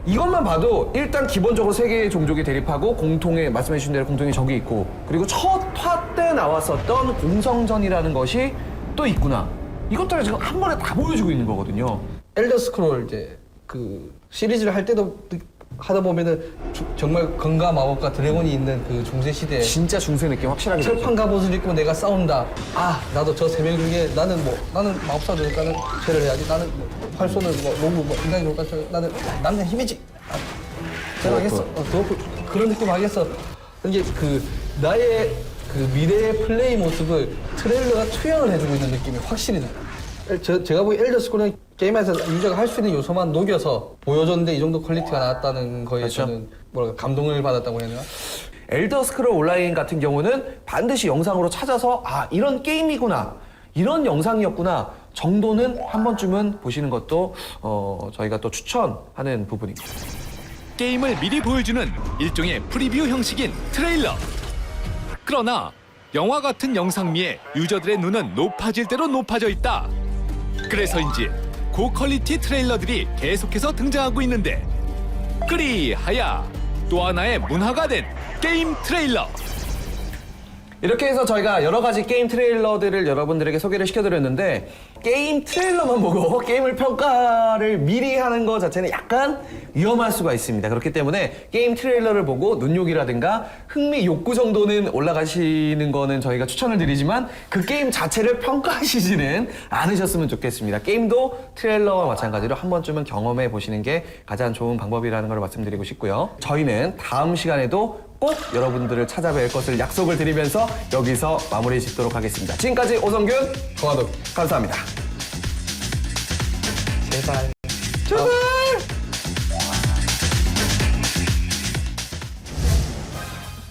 이것만 봐도 일단 기본적으로 세 개의 종족이 대립하고 공통의 말씀해주신 대로 공통의 적이 있고, 그리고 첫 화 때 나왔었던 공성전이라는 것이 또 있구나. 이것들을 지금 한 번에 다 보여주고 있는 거거든요. 엘더 스크롤 이제 그 시리즈를 할 때도 하다 보면은 정말 건과 마법과 드래곤이 있는 그 중세 시대 진짜 중세 느낌 확실하게 철판 갑옷을 입고 내가 싸운다. 아 나도 저 세 명 중에 나는 마법사 되니까는 죄를 해야지. 나는 활 쏘는 로브 인간이 좋을까? 나는 힘이지. 알겠어. 그런 느낌 알겠어. 이게 그 나의 그 미래의 플레이 모습을 트레일러가 투영을 해주고 있는 느낌이 확실히 나요. 제가 보기 엘더 스크롤은 게임에서 유저가 할 수 있는 요소만 녹여서 보여줬는데 이 정도 퀄리티가 나왔다는 거에 그렇죠. 저는 감동을 받았다고 해야 되나? 엘더 스크롤 온라인 같은 경우는 반드시 영상으로 찾아서 아 이런 게임이구나 이런 영상이었구나 정도는 한 번쯤은 보시는 것도 저희가 또 추천하는 부분입니다. 게임을 미리 보여주는 일종의 프리뷰 형식인 트레일러. 그러나 영화 같은 영상미에 유저들의 눈은 높아질 대로 높아져 있다. 그래서인지 고퀄리티 트레일러들이 계속해서 등장하고 있는데 그리하여 또 하나의 문화가 된 게임 트레일러. 이렇게 해서 저희가 여러 가지 게임 트레일러들을 여러분들에게 소개를 시켜드렸는데 게임 트레일러만 보고 게임을 평가를 미리 하는 것 자체는 약간 위험할 수가 있습니다. 그렇기 때문에 게임 트레일러를 보고 눈요기라든가 흥미 욕구 정도는 올라가시는 거는 저희가 추천을 드리지만 그 게임 자체를 평가하시지는 않으셨으면 좋겠습니다. 게임도 트레일러와 마찬가지로 한 번쯤은 경험해 보시는 게 가장 좋은 방법이라는 걸 말씀드리고 싶고요. 저희는 다음 시간에도 꼭 여러분들을 찾아뵐 것을 약속을 드리면서 여기서 마무리 짓도록 하겠습니다. 지금까지 오성균, 동아독 감사합니다. 제발.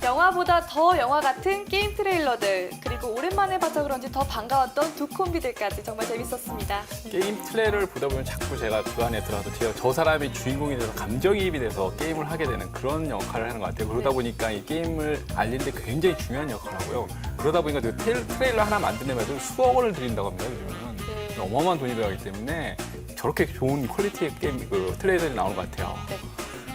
영화보다 더 영화 같은 게임 트레일러들, 그리고 오랜만에 봐서 그런지 더 반가웠던 두 콤비들까지 정말 재밌었습니다. 게임 트레일러를 보다 보면 자꾸 제가 그 안에 들어가서 저 사람이 주인공이 돼서 감정이입이 돼서 게임을 하게 되는 그런 역할을 하는 것 같아요. 그러다 보니까 이 게임을 알리는데 굉장히 중요한 역할을 하고요. 그러다 보니까 그 트레일러 하나 만드는 데도 수억 원을 들인다고 합니다. 요즘은 어마어마한 돈이 들어가기 때문에 저렇게 좋은 퀄리티의 게임 트레일러들이 나오는 것 같아요.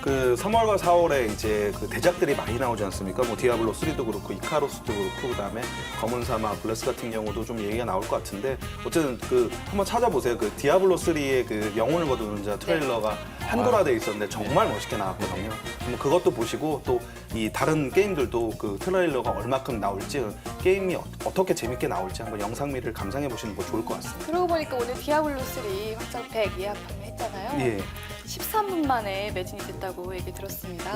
그 3월과 4월에 이제 그 대작들이 많이 나오지 않습니까? 뭐 디아블로 3도 그렇고 이카로스도 그렇고 그다음에 검은 사막, 블레스 같은 경우도 좀 얘기가 나올 것 같은데 어쨌든 그 한번 찾아보세요. 그 디아블로 3의 그 영혼을 거두는 자 트레일러가 한글화돼 있었는데 정말 멋있게 나왔거든요. 뭐 그것도 보시고 또 이 다른 게임들도 그 트레일러가 얼마큼 나올지 게임이 어떻게 재밌게 나올지 한번 영상미를 감상해 보시는 거 좋을 것 같습니다. 그러고 보니까 오늘 디아블로 3 확장 100 예약 판매했잖아요. 예. 13분 만에 매진이 됐다고 얘기 들었습니다.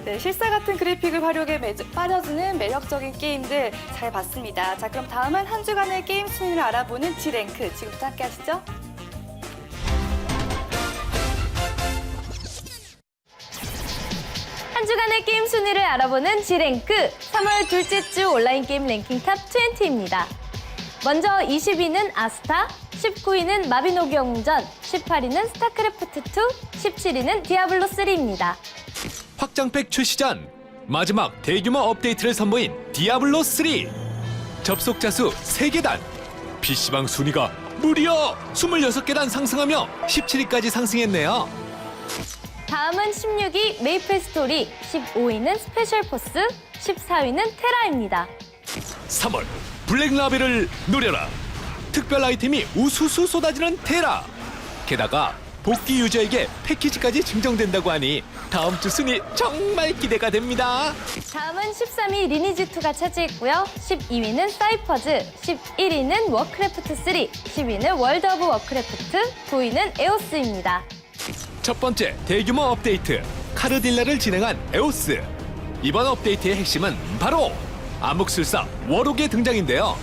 네, 실사 같은 그래픽을 활용해 빠져드는 매력적인 게임들 잘 봤습니다. 자, 그럼 다음은 한 주간의 게임 순위를 알아보는 G랭크. 지금부터 함께 하시죠. 한 주간의 게임 순위를 알아보는 G랭크 3월 둘째 주 온라인 게임 랭킹 탑 20입니다. 먼저 20위는 아스타, 19위는 마비노기 영웅전, 18위는 스타크래프트2, 17위는 디아블로3입니다. 확장팩 출시 전 마지막 대규모 업데이트를 선보인 디아블로3. 접속자 수 3계단, PC방 순위가 무려 26계단 상승하며 17위까지 상승했네요. 다음은 16위 메이플 스토리, 15위는 스페셜 포스, 14위는 테라입니다. 3월 블랙라벨을 노려라. 특별 아이템이 우수수 쏟아지는 테라. 게다가 복귀 유저에게 패키지까지 증정된다고 하니 다음 주 순위 정말 기대가 됩니다. 다음은 13위 리니지2가 차지했고요. 12위는 사이퍼즈, 11위는 워크래프트3, 10위는 월드 오브 워크래프트, 9위는 에오스입니다. 첫 번째 대규모 업데이트 카르딜라를 진행한 에오스. 이번 업데이트의 핵심은 바로 암흑술사 워록의 등장인데요.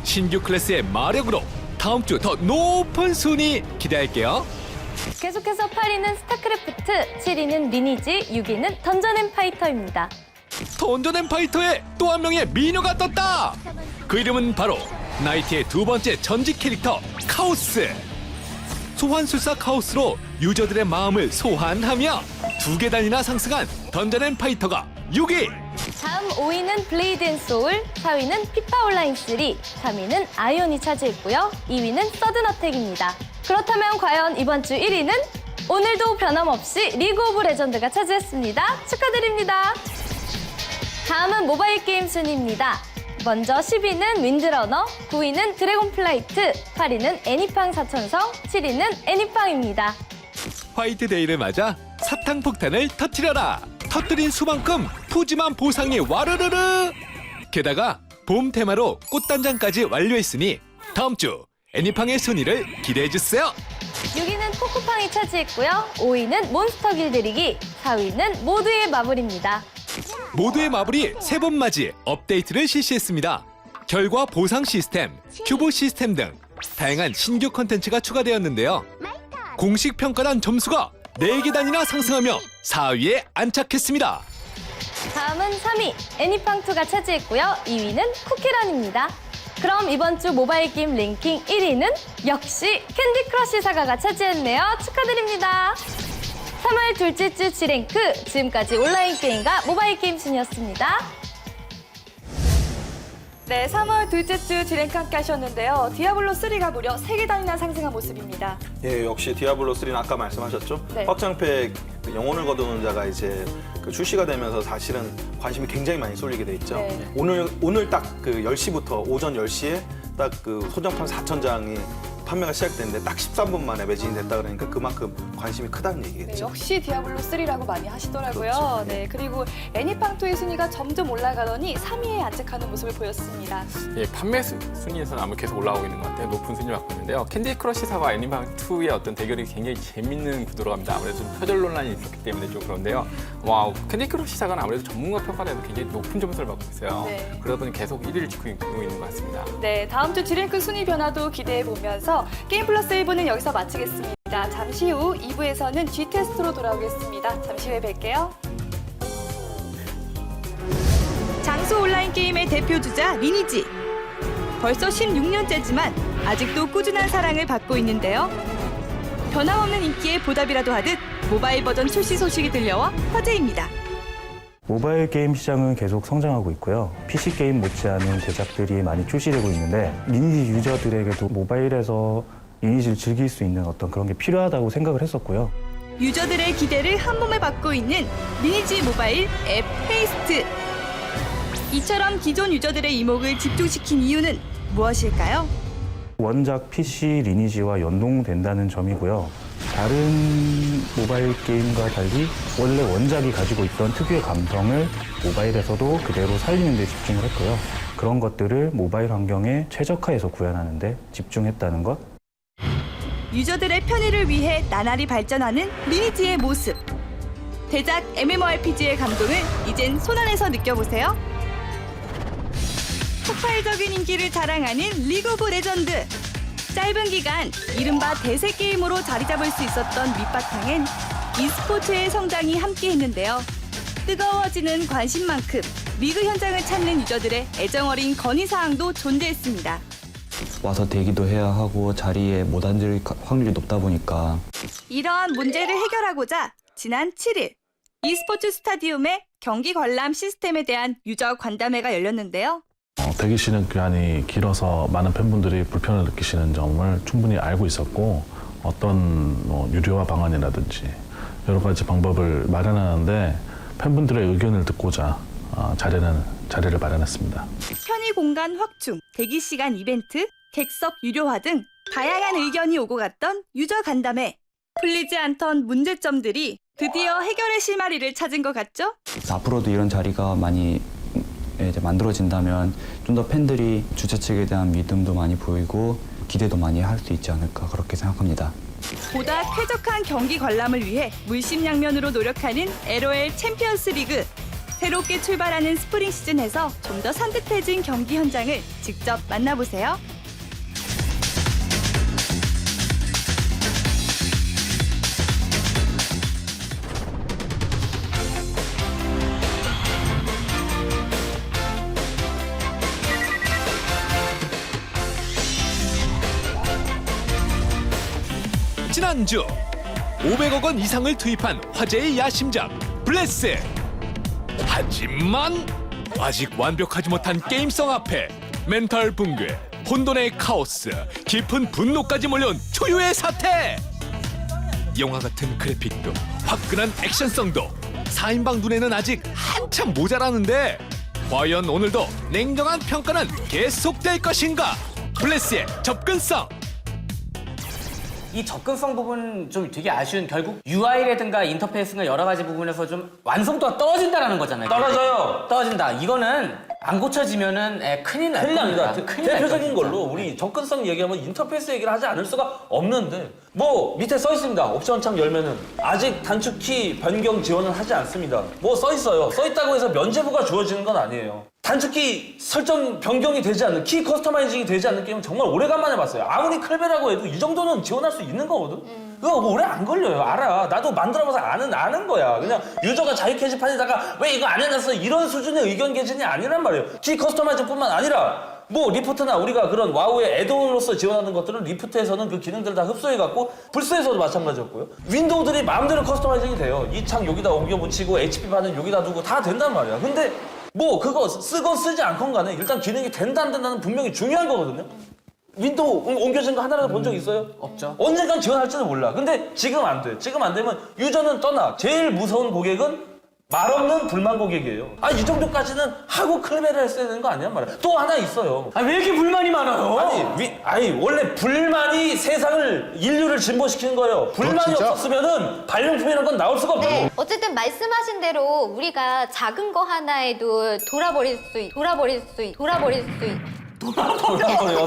신규 클래스의 마력으로 다음 주 더 높은 순위 기대할게요. 계속해서 8위는 스타크래프트, 7위는 리니지, 6위는 던전앤파이터입니다. 던전앤파이터에 또 한 명의 미녀가 떴다. 그 이름은 바로 나이트의 두 번째 전직 캐릭터 카오스. 소환술사 카오스로 유저들의 마음을 소환하며 2계단이나 상승한 던전앤파이터가 6위. 다음 5위는 블레이드 앤 소울, 4위는 피파 온라인 3, 3위는 아이온이 차지했고요. 2위는 서든어택입니다. 그렇다면 과연 이번 주 1위는? 오늘도 변함없이 리그 오브 레전드가 차지했습니다. 축하드립니다. 다음은 모바일 게임 순위입니다. 먼저 10위는 윈드러너, 9위는 드래곤플라이트, 8위는 애니팡 사천성, 7위는 애니팡입니다. 화이트데이를 맞아 사탕폭탄을 터뜨려라. 터뜨린 수만큼 푸짐한 보상이 와르르르. 게다가 봄 테마로 꽃단장까지 완료했으니 다음 주 애니팡의 순위를 기대해주세요. 6위는 코코팡이 차지했고요. 5위는 몬스터 길들이기, 4위는 모두의 마블입니다. 모두의 마블이 3번 맞이 업데이트를 실시했습니다. 결과 보상 시스템, 큐브 시스템 등 다양한 신규 콘텐츠가 추가되었는데요. 공식 평가단 점수가 4계단이나 상승하며 4위에 안착했습니다. 다음은 3위, 애니팡2가 차지했고요. 2위는 쿠키런입니다. 그럼 이번 주 모바일 게임 랭킹 1위는 역시 캔디 크러쉬 사가가 차지했네요. 축하드립니다. 3월 둘째 주 G랭크, 지금까지 온라인 게임과 모바일 게임 순이었습니다. 네, 3월 둘째 주 G랭크 함께 하셨는데요. 디아블로3가 무려 3계단이나 상승한 모습입니다. 예, 역시 디아블로3는 아까 말씀하셨죠? 네. 확장팩 영혼을 거두는 자가 이제 그 출시가 되면서 사실은 관심이 굉장히 많이 쏠리게 돼 있죠. 네. 오늘 딱 그 10시부터 오전 10시에 딱 그 소장판 4,000장이 판매가 시작됐는데 딱 13분 만에 매진이 됐다 그러니까 그만큼 관심이 크다는 네, 얘기겠죠. 역시 디아블로3라고 많이 하시더라고요. 그렇죠. 네, 그리고 애니팡2의 순위가 점점 올라가더니 3위에 안착하는 모습을 보였습니다. 예, 판매 순위에서는 아무래도 계속 올라오고 있는 것 같아요. 높은 순위를 갖고 있는데요. 캔디 크러쉬 사과 애니팡2의 어떤 대결이 굉장히 재밌는 구도로 갑니다. 아무래도 좀 표절 논란이 있었기 때문에 좀 그런데요. 와, 캔디 크러쉬 사과는 아무래도 전문가 평가에서 굉장히 높은 점수를 받고 있어요. 네. 그러다 보니 계속 1위를 지키고 있는 것 같습니다. 네, 다음 주 G랭크 순위 변화도 기대해 보면서 게임 플러스 1부는 여기서 마치겠습니다. 잠시 후 2부에서는 G테스트로 돌아오겠습니다. 잠시 후에 뵐게요. 장수 온라인 게임의 대표 주자 리니지. 벌써 16년째지만 아직도 꾸준한 사랑을 받고 있는데요. 변함없는 인기에 보답이라도 하듯 모바일 버전 출시 소식이 들려와 화제입니다. 모바일 게임 시장은 계속 성장하고 있고요. PC 게임 못지않은 제작들이 많이 출시되고 있는데 리니지 유저들에게도 모바일에서 리니지를 즐길 수 있는 어떤 그런 게 필요하다고 생각을 했었고요. 유저들의 기대를 한 몸에 받고 있는 리니지 모바일 앱 페이스트. 이처럼 기존 유저들의 이목을 집중시킨 이유는 무엇일까요? 원작 PC 리니지와 연동된다는 점이고요. 다른 모바일 게임과 달리 원래 원작이 가지고 있던 특유의 감성을 모바일에서도 그대로 살리는 데 집중을 했고요. 그런 것들을 모바일 환경에 최적화해서 구현하는 데 집중했다는 것. 유저들의 편의를 위해 나날이 발전하는 리니지의 모습. 대작 MMORPG의 감동을 이젠 손안에서 느껴보세요. 폭발적인 인기를 자랑하는 리그 오브 레전드. 짧은 기간 이른바 대세 게임으로 자리 잡을 수 있었던 밑바탕엔 e스포츠의 성장이 함께했는데요. 뜨거워지는 관심만큼 리그 현장을 찾는 유저들의 애정어린 건의사항도 존재했습니다. 와서 대기도 해야 하고 자리에 못 앉을 확률이 높다 보니까 이러한 문제를 해결하고자 지난 7일 e스포츠 스타디움의 경기 관람 시스템에 대한 유저 관담회가 열렸는데요. 대기 기간이 길어서 많은 팬분들이 불편을 느끼시는 점을 충분히 알고 있었고 어떤 유료화 방안이라든지 여러 가지 방법을 마련하는데 팬분들의 의견을 듣고자 자리를 마련했습니다. 편의 공간 확충, 대기 시간 이벤트, 객석 유료화 등 다양한 의견이 오고 갔던 유저 간담회. 풀리지 않던 문제점들이 드디어 해결의 실마리를 찾은 것 같죠? 앞으로도 이런 자리가 많이 이제 만들어진다면 좀 더 팬들이 주최 측에 대한 믿음도 많이 보이고 기대도 많이 할 수 있지 않을까 그렇게 생각합니다. 보다 쾌적한 경기 관람을 위해 물심양면으로 노력하는 LOL 챔피언스 리그. 새롭게 출발하는 스프링 시즌에서 좀 더 산뜻해진 경기 현장을 직접 만나보세요. 지난주 500억 원 이상을 투입한 화제의 야심작 블레스. 하지만 아직 완벽하지 못한 게임성 앞에 멘탈 붕괴, 혼돈의 카오스, 깊은 분노까지 몰려온 초유의 사태. 영화 같은 그래픽도 화끈한 액션성도 4인방 눈에는 아직 한참 모자라는데 과연 오늘도 냉정한 평가는 계속될 것인가? 블레스의 접근성. 이 접근성 부분 좀 되게 아쉬운, 결국 UI라든가 인터페이스나 여러 가지 부분에서 좀 완성도가 떨어진다는 거잖아요. 떨어져요. 떨어진다. 이거는 안 고쳐지면은 큰일 날 큰일 납니다. 겁니다. 큰일 날 대표적인 겁니다. 걸로 우리 접근성 얘기하면 인터페이스 얘기를 하지 않을 수가 없는데 뭐 밑에 써 있습니다. 옵션 창 열면은 아직 단축키 변경 지원은 하지 않습니다. 뭐 써 있어요. 써 있다고 해서 면제부가 주어지는 건 아니에요. 단축키 설정 변경이 되지 않는 키 커스터마이징이 되지 않는 게임은 정말 오래간만에 봤어요. 아무리 클베라고 해도 이 정도는 지원할 수 있는 거거든. 그거 뭐 오래 안 걸려요. 알아. 나도 만들어봐서 아는 거야. 그냥 유저가 자유 게시판에다가 왜 이거 안 해놨어 이런 수준의 의견 개진이 아니란 말이에요. 키 커스터마이징뿐만 아니라 뭐 리프트나 우리가 그런 와우의 애드온으로서 지원하는 것들은 리프트에서는 그 기능들을 다 흡수해갖고 불스에서도 마찬가지였고요. 윈도우들이 마음대로 커스터마이징이 돼요. 이 창 여기다 옮겨 붙이고 HP 반응 여기다 두고 다 된단 말이야. 근데 뭐 그거 쓰건 쓰지 않건 간에 일단 기능이 된다 안 된다는 분명히 중요한 거거든요. 윈도우 옮겨진 거 하나라도 본 적 있어요? 없죠. 언젠간 지원할지도 몰라. 근데 지금 안 돼. 지금 안 되면 유저는 떠나. 제일 무서운 고객은 말 없는 불만 고객이에요. 아, 이 정도까지는 하고 클베를 했어야 되는 거 아니야 말이야. 또 하나 있어요. 아, 왜 이렇게 불만이 많아요? 아니 원래 불만이 세상을 인류를 진보시키는 거예요. 불만이 없었으면은 발명품이라는 건 나올 수가 없고. 네, 어쨌든 말씀하신 대로 우리가 작은 거 하나에도 돌아버려요.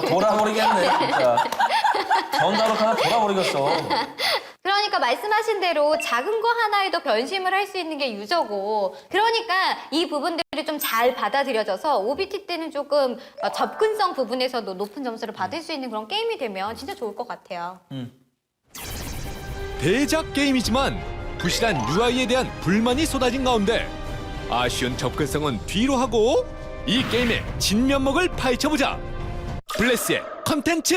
돌아버리겠네 진짜. 전화로 하나 돌아버리겠어. 그러니까 말씀하신 대로 작은 거 하나에도 변심을 할 수 있는 게 유저고, 그러니까 이 부분들이 좀 잘 받아들여져서 OBT 때는 조금 접근성 부분에서도 높은 점수를 받을 수 있는 그런 게임이 되면 진짜 좋을 것 같아요. 대작 게임이지만 부실한 UI에 대한 불만이 쏟아진 가운데 아쉬운 접근성은 뒤로 하고 이 게임의 진면목을 파헤쳐보자. 블레스의 컨텐츠!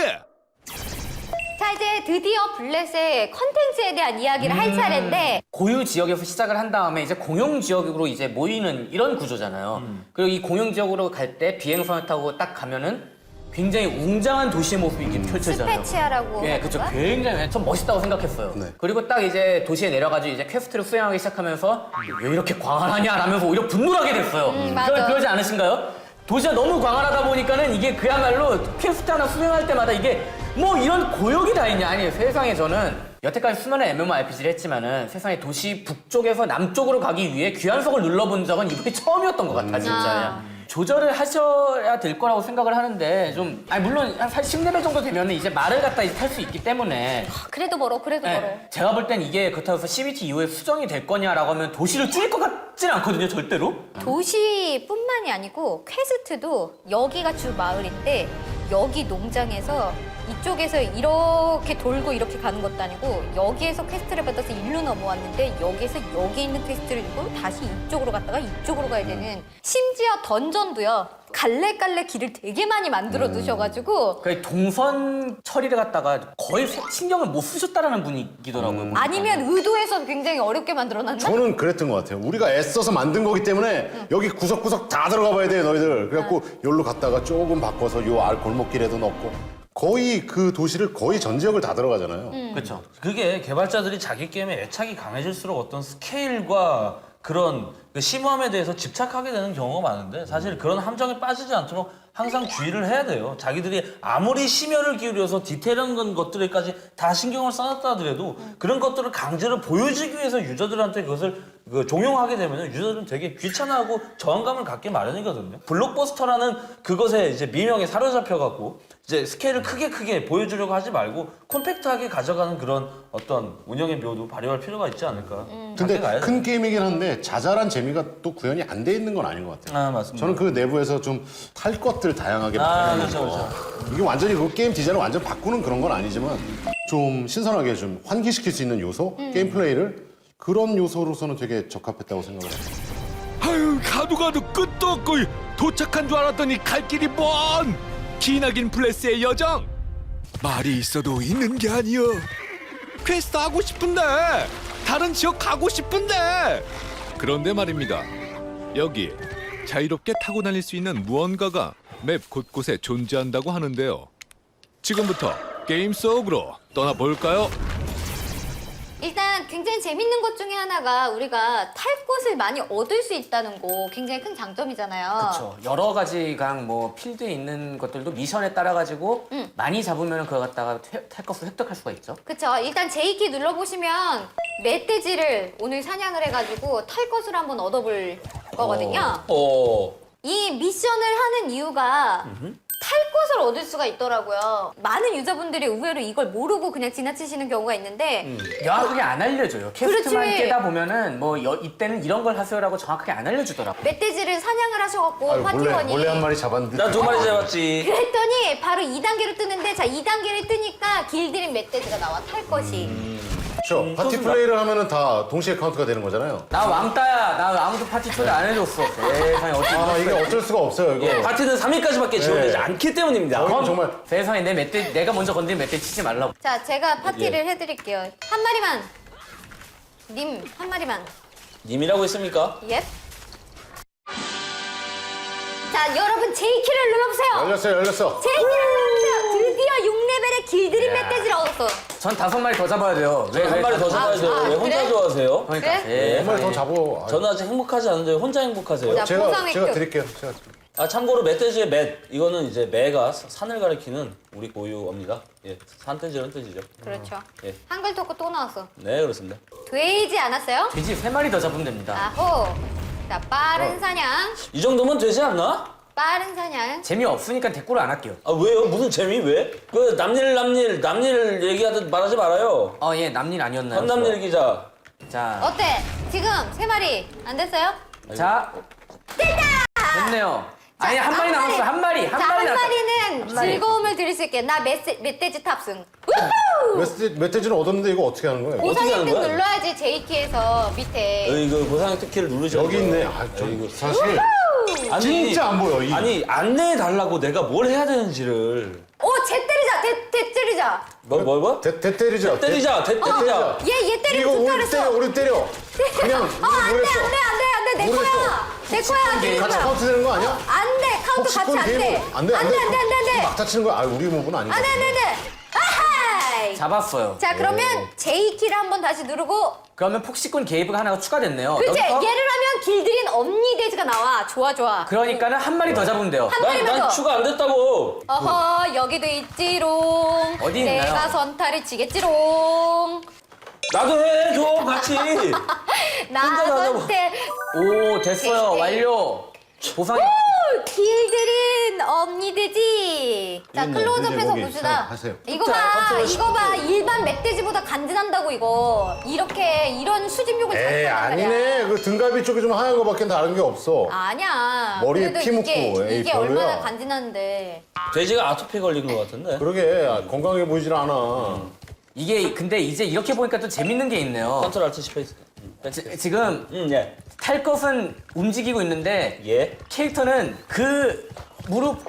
자, 이제 드디어 블렛의 컨텐츠에 대한 이야기를 할 차례인데, 고유 지역에서 시작을 한 다음에 이제 공용 지역으로 이제 모이는 이런 구조잖아요. 그리고 이 공용 지역으로 갈 때 비행선을 타고 딱 가면은 굉장히 웅장한 도시의 모습이 이렇게 펼쳐지잖아요. 스페치아라고 예, 그렇죠. 굉장히 전 멋있다고 생각했어요. 그리고 딱 이제 도시에 내려가지고 이제 퀘스트를 수행하기 시작하면서 왜 이렇게 광활하냐라면서 오히려 분노를 하게 됐어요. 맞아. 그러지 않으신가요? 도시가 너무 광활하다 보니까는 이게 그야말로 퀘스트 하나 수행할 때마다 이게 뭐 이런 고역이 다 있냐. 아니, 세상에 저는 여태까지 수많은 MMORPG를 했지만은 세상에 도시 북쪽에서 남쪽으로 가기 위해 귀환석을 눌러본 적은 이번이 처음이었던 것 같아, 진짜. 조절을 하셔야 될 거라고 생각을 하는데 좀, 아니 물론 한 10레벨 정도 되면은 이제 말을 갖다 이제 탈 수 있기 때문에 그래도 멀어. 제가 볼 땐 이게 그렇다고 해서 CBT 이후에 수정이 될 거냐라고 하면 도시를 줄일 것 같지는 않거든요, 절대로. 도시뿐만이 아니고 퀘스트도 여기가 주 마을인데 여기 농장에서 이쪽에서 이렇게 돌고 이렇게 가는 것도 아니고 여기에서 퀘스트를 받아서 일로 넘어왔는데 여기에서 여기 있는 퀘스트를 주고 다시 이쪽으로 갔다가 이쪽으로 가야 되는, 심지어 던전도요 갈래갈래 길을 되게 많이 만들어 두셔가지고 그 동선 처리를 갖다가 거의 신경을 못 쓰셨다라는 분위기더라고요. 아니면 의도해서 굉장히 어렵게 만들어놨나? 저는 그랬던 것 같아요. 우리가 애써서 만든 거기 때문에 여기 구석구석 다 들어가 봐야 돼요, 너희들. 그래갖고 여기로 갔다가 조금 바꿔서 요 알 골목길에도 넣고 거의 그 도시를 거의 전 지역을 다 들어가잖아요. 그렇죠. 그게 개발자들이 자기 게임에 애착이 강해질수록 어떤 스케일과 그런 그 심오함에 대해서 집착하게 되는 경우가 많은데 사실 그런 함정에 빠지지 않도록 항상 주의를 해야 돼요. 자기들이 아무리 심혈을 기울여서 디테일한 것들에까지 다 신경을 써놨다 하더라도 그런 것들을 강제로 보여주기 위해서 유저들한테 그것을 종용하게 되면 유저들은 되게 귀찮아하고 저항감을 갖게 마련이거든요. 블록버스터라는 그것에 이제 미명에 사로잡혀갖고 이제 스케일을 크게 보여주려고 하지 말고 콤팩트하게 가져가는 그런 어떤 운영의 묘도 발휘할 필요가 있지 않을까. 근데 큰 게임이긴 한데 자잘한 재미가 또 구현이 안 돼 있는 건 아닌 것 같아요. 아, 맞습니다. 저는 그 내부에서 좀 할 것들 다양하게 마련하는 거. 이게 완전히 그 게임 디자인을 완전 바꾸는 그런 건 아니지만 좀 신선하게 좀 환기시킬 수 있는 요소, 게임 플레이를 그런 요소로서는 되게 적합했다고 생각을 해요. 아유, 가도 끝도 없고 도착한 줄 알았더니 갈 길이 먼 기나긴 블레스의 여정. 말이 있어도 있는 게 아니여. 퀘스트 하고 싶은데, 다른 지역 가고 싶은데. 그런데 말입니다, 여기 자유롭게 타고 다닐 수 있는 무언가가 맵 곳곳에 존재한다고 하는데요. 지금부터 게임 속으로 떠나볼까요? 일단 굉장히 재밌는 것 중에 하나가 우리가 탈 곳을 많이 얻을 수 있다는 거 굉장히 큰 장점이잖아요. 그렇죠. 여러 가지 강 뭐 필드에 있는 것들도 미션에 따라 가지고 많이 잡으면 그거 갖다가 탈 것을 획득할 수가 있죠. 그렇죠. 일단 J키 눌러보시면 멧돼지를 오늘 사냥을 해가지고 탈 것을 한번 얻어볼 거거든요. 이 미션을 하는 이유가 탈 것을 얻을 수가 있더라고요. 많은 유저분들이 의외로 이걸 모르고 그냥 지나치시는 경우가 있는데 정확하게 안 알려줘요. 캐스트만 그렇지. 깨다 보면은 뭐 이때는 이런 걸 하세요라고 정확하게 안 알려주더라고. 멧돼지를 사냥을 하셔갖고 파티원이 몰래 한 마리 잡았는데. 난 2마리 잡았지. 그랬더니 바로 2단계로 뜨는데 자 2단계를 뜨니까 길들인 멧돼지가 나와 탈 것이. 그렇죠. 파티 플레이를 하면은 다 동시에 카운트가 되는 거잖아요. 나 왕따야. 나 아무도 파티 초대 안 해줬어. 세상에 어떻게 이게 어쩔 수가 없어요. 이거. 예, 파티는 3일까지밖에 지원되지 않기 때문입니다. 저희는 정말 세상에 내 멧돼지 내가 먼저 건드린 멧돼지 치지 말라고. 자 제가 파티를 해드릴게요. 한 마리만. 님 한 마리만. 님이라고 했습니까? 예. 자 여러분 J키를 눌러보세요. 열렸어. J키를 눌러보세요. 드디어 6레벨의 길들인 멧돼지를 얻었어. 전 5마리 더 잡아야 돼요. 왜 한 마리 더 잡아야 돼요? 왜 혼자 그래? 좋아하세요? 그러니까. 그래? 한 마리 더 잡어. 저는 아직 행복하지 않은데 혼자 행복하세요? 자, 제가 보상액도. 드릴게요. 아 참고로 멧돼지의 멧 이거는 이제 매가 산을 가리키는 우리 고유어입니다. 예, 산돼지라는 뜻이죠. 그렇죠. 예. 한글 토크 또 나왔어. 네 그렇습니다. 되지 않았어요? 돼지 3마리 더 잡으면 됩니다. 아호. 자 빠른 사냥. 이 정도면 되지 않나? 빠른 사냥. 재미없으니까 댓글을 안 할게요. 아 왜요? 무슨 재미 왜? 그 남일 얘기하듯 말하지 말아요. 예, 남일 아니었나요? 현남일 기자. 자, 어때? 지금 3마리 안 됐어요? 자, 됐네요. 아니 한 마리 남았어. 한 마리. 자, 한 남았어. 마리는 한 마리. 즐거움을 드릴 수 있게. 나 멧돼지 탑승. 우후! 멧돼지는 얻었는데 이거 어떻게 하는 거예요? 보상 어떻게 하는 1등 거야? 눌러야지 J키에서 밑에. 그 보상의 특혜를 누르셔야 여기 있네. 저 사실 우후! 진짜 안 보여. 아니 안내해 달라고 내가 뭘 해야 되는지를. 쟤 때리자. 대 때리자. 뭐? 대 때리자. 때리자. 얘 때리면 이거 우리 좋다 때려. 그랬어. 우리 때려. 그냥 안 돼. 내 모르겠어. 거야. 내 거야. 때리지 같이 마. 카운트 되는 거 아니야? 안 돼. 카운트 같이 안 돼. 안 돼. 안 돼. 막 다치는 거야. 우리 몸은 아니고. 안 돼. 아하이. 잡았어요. 자, 그러면 J키를 한번 다시 누르고. 그러면 폭식군 게이브가 하나가 추가됐네요. 그치? 여기서 얘를 하면 길들인 엄니돼지가 나와. 좋아. 그러니까는 한 마리 더 잡으면 돼요. 한 마리만 더. 추가 안 됐다고. 어허, 여기도 있지롱. 어디 있나요? 내가 선탈을 치겠지롱. 나도 해줘 같이. 나 선택. 오, 됐어요. 오케이. 완료. 보상이 오, 길들인 엄니돼지. 자, 있네. 클로즈업해서 거기 봅시다. 하세요. 이거 자, 봐. 컨트롤 이거 봐. 일반 멧돼지보다 간지난다고 이거. 이런 수집욕을 에이 잘 말이야. 아니네. 그 등갈비 쪽이 좀 하얀 거밖에 다른 게 없어. 아니야. 머리에 그래도 피 묻고. 에이, 이게 별로야. 얼마나 간지나는데. 돼지가 아토피 걸린 것 같은데. 그러게 건강해 보이질 않아. 이게 근데 이제 이렇게 보니까 또 재밌는 게 있네요. 컨트롤 알트 스페이스. 지금 예. 탈 것은 움직이고 있는데 예. 캐릭터는 그 무릎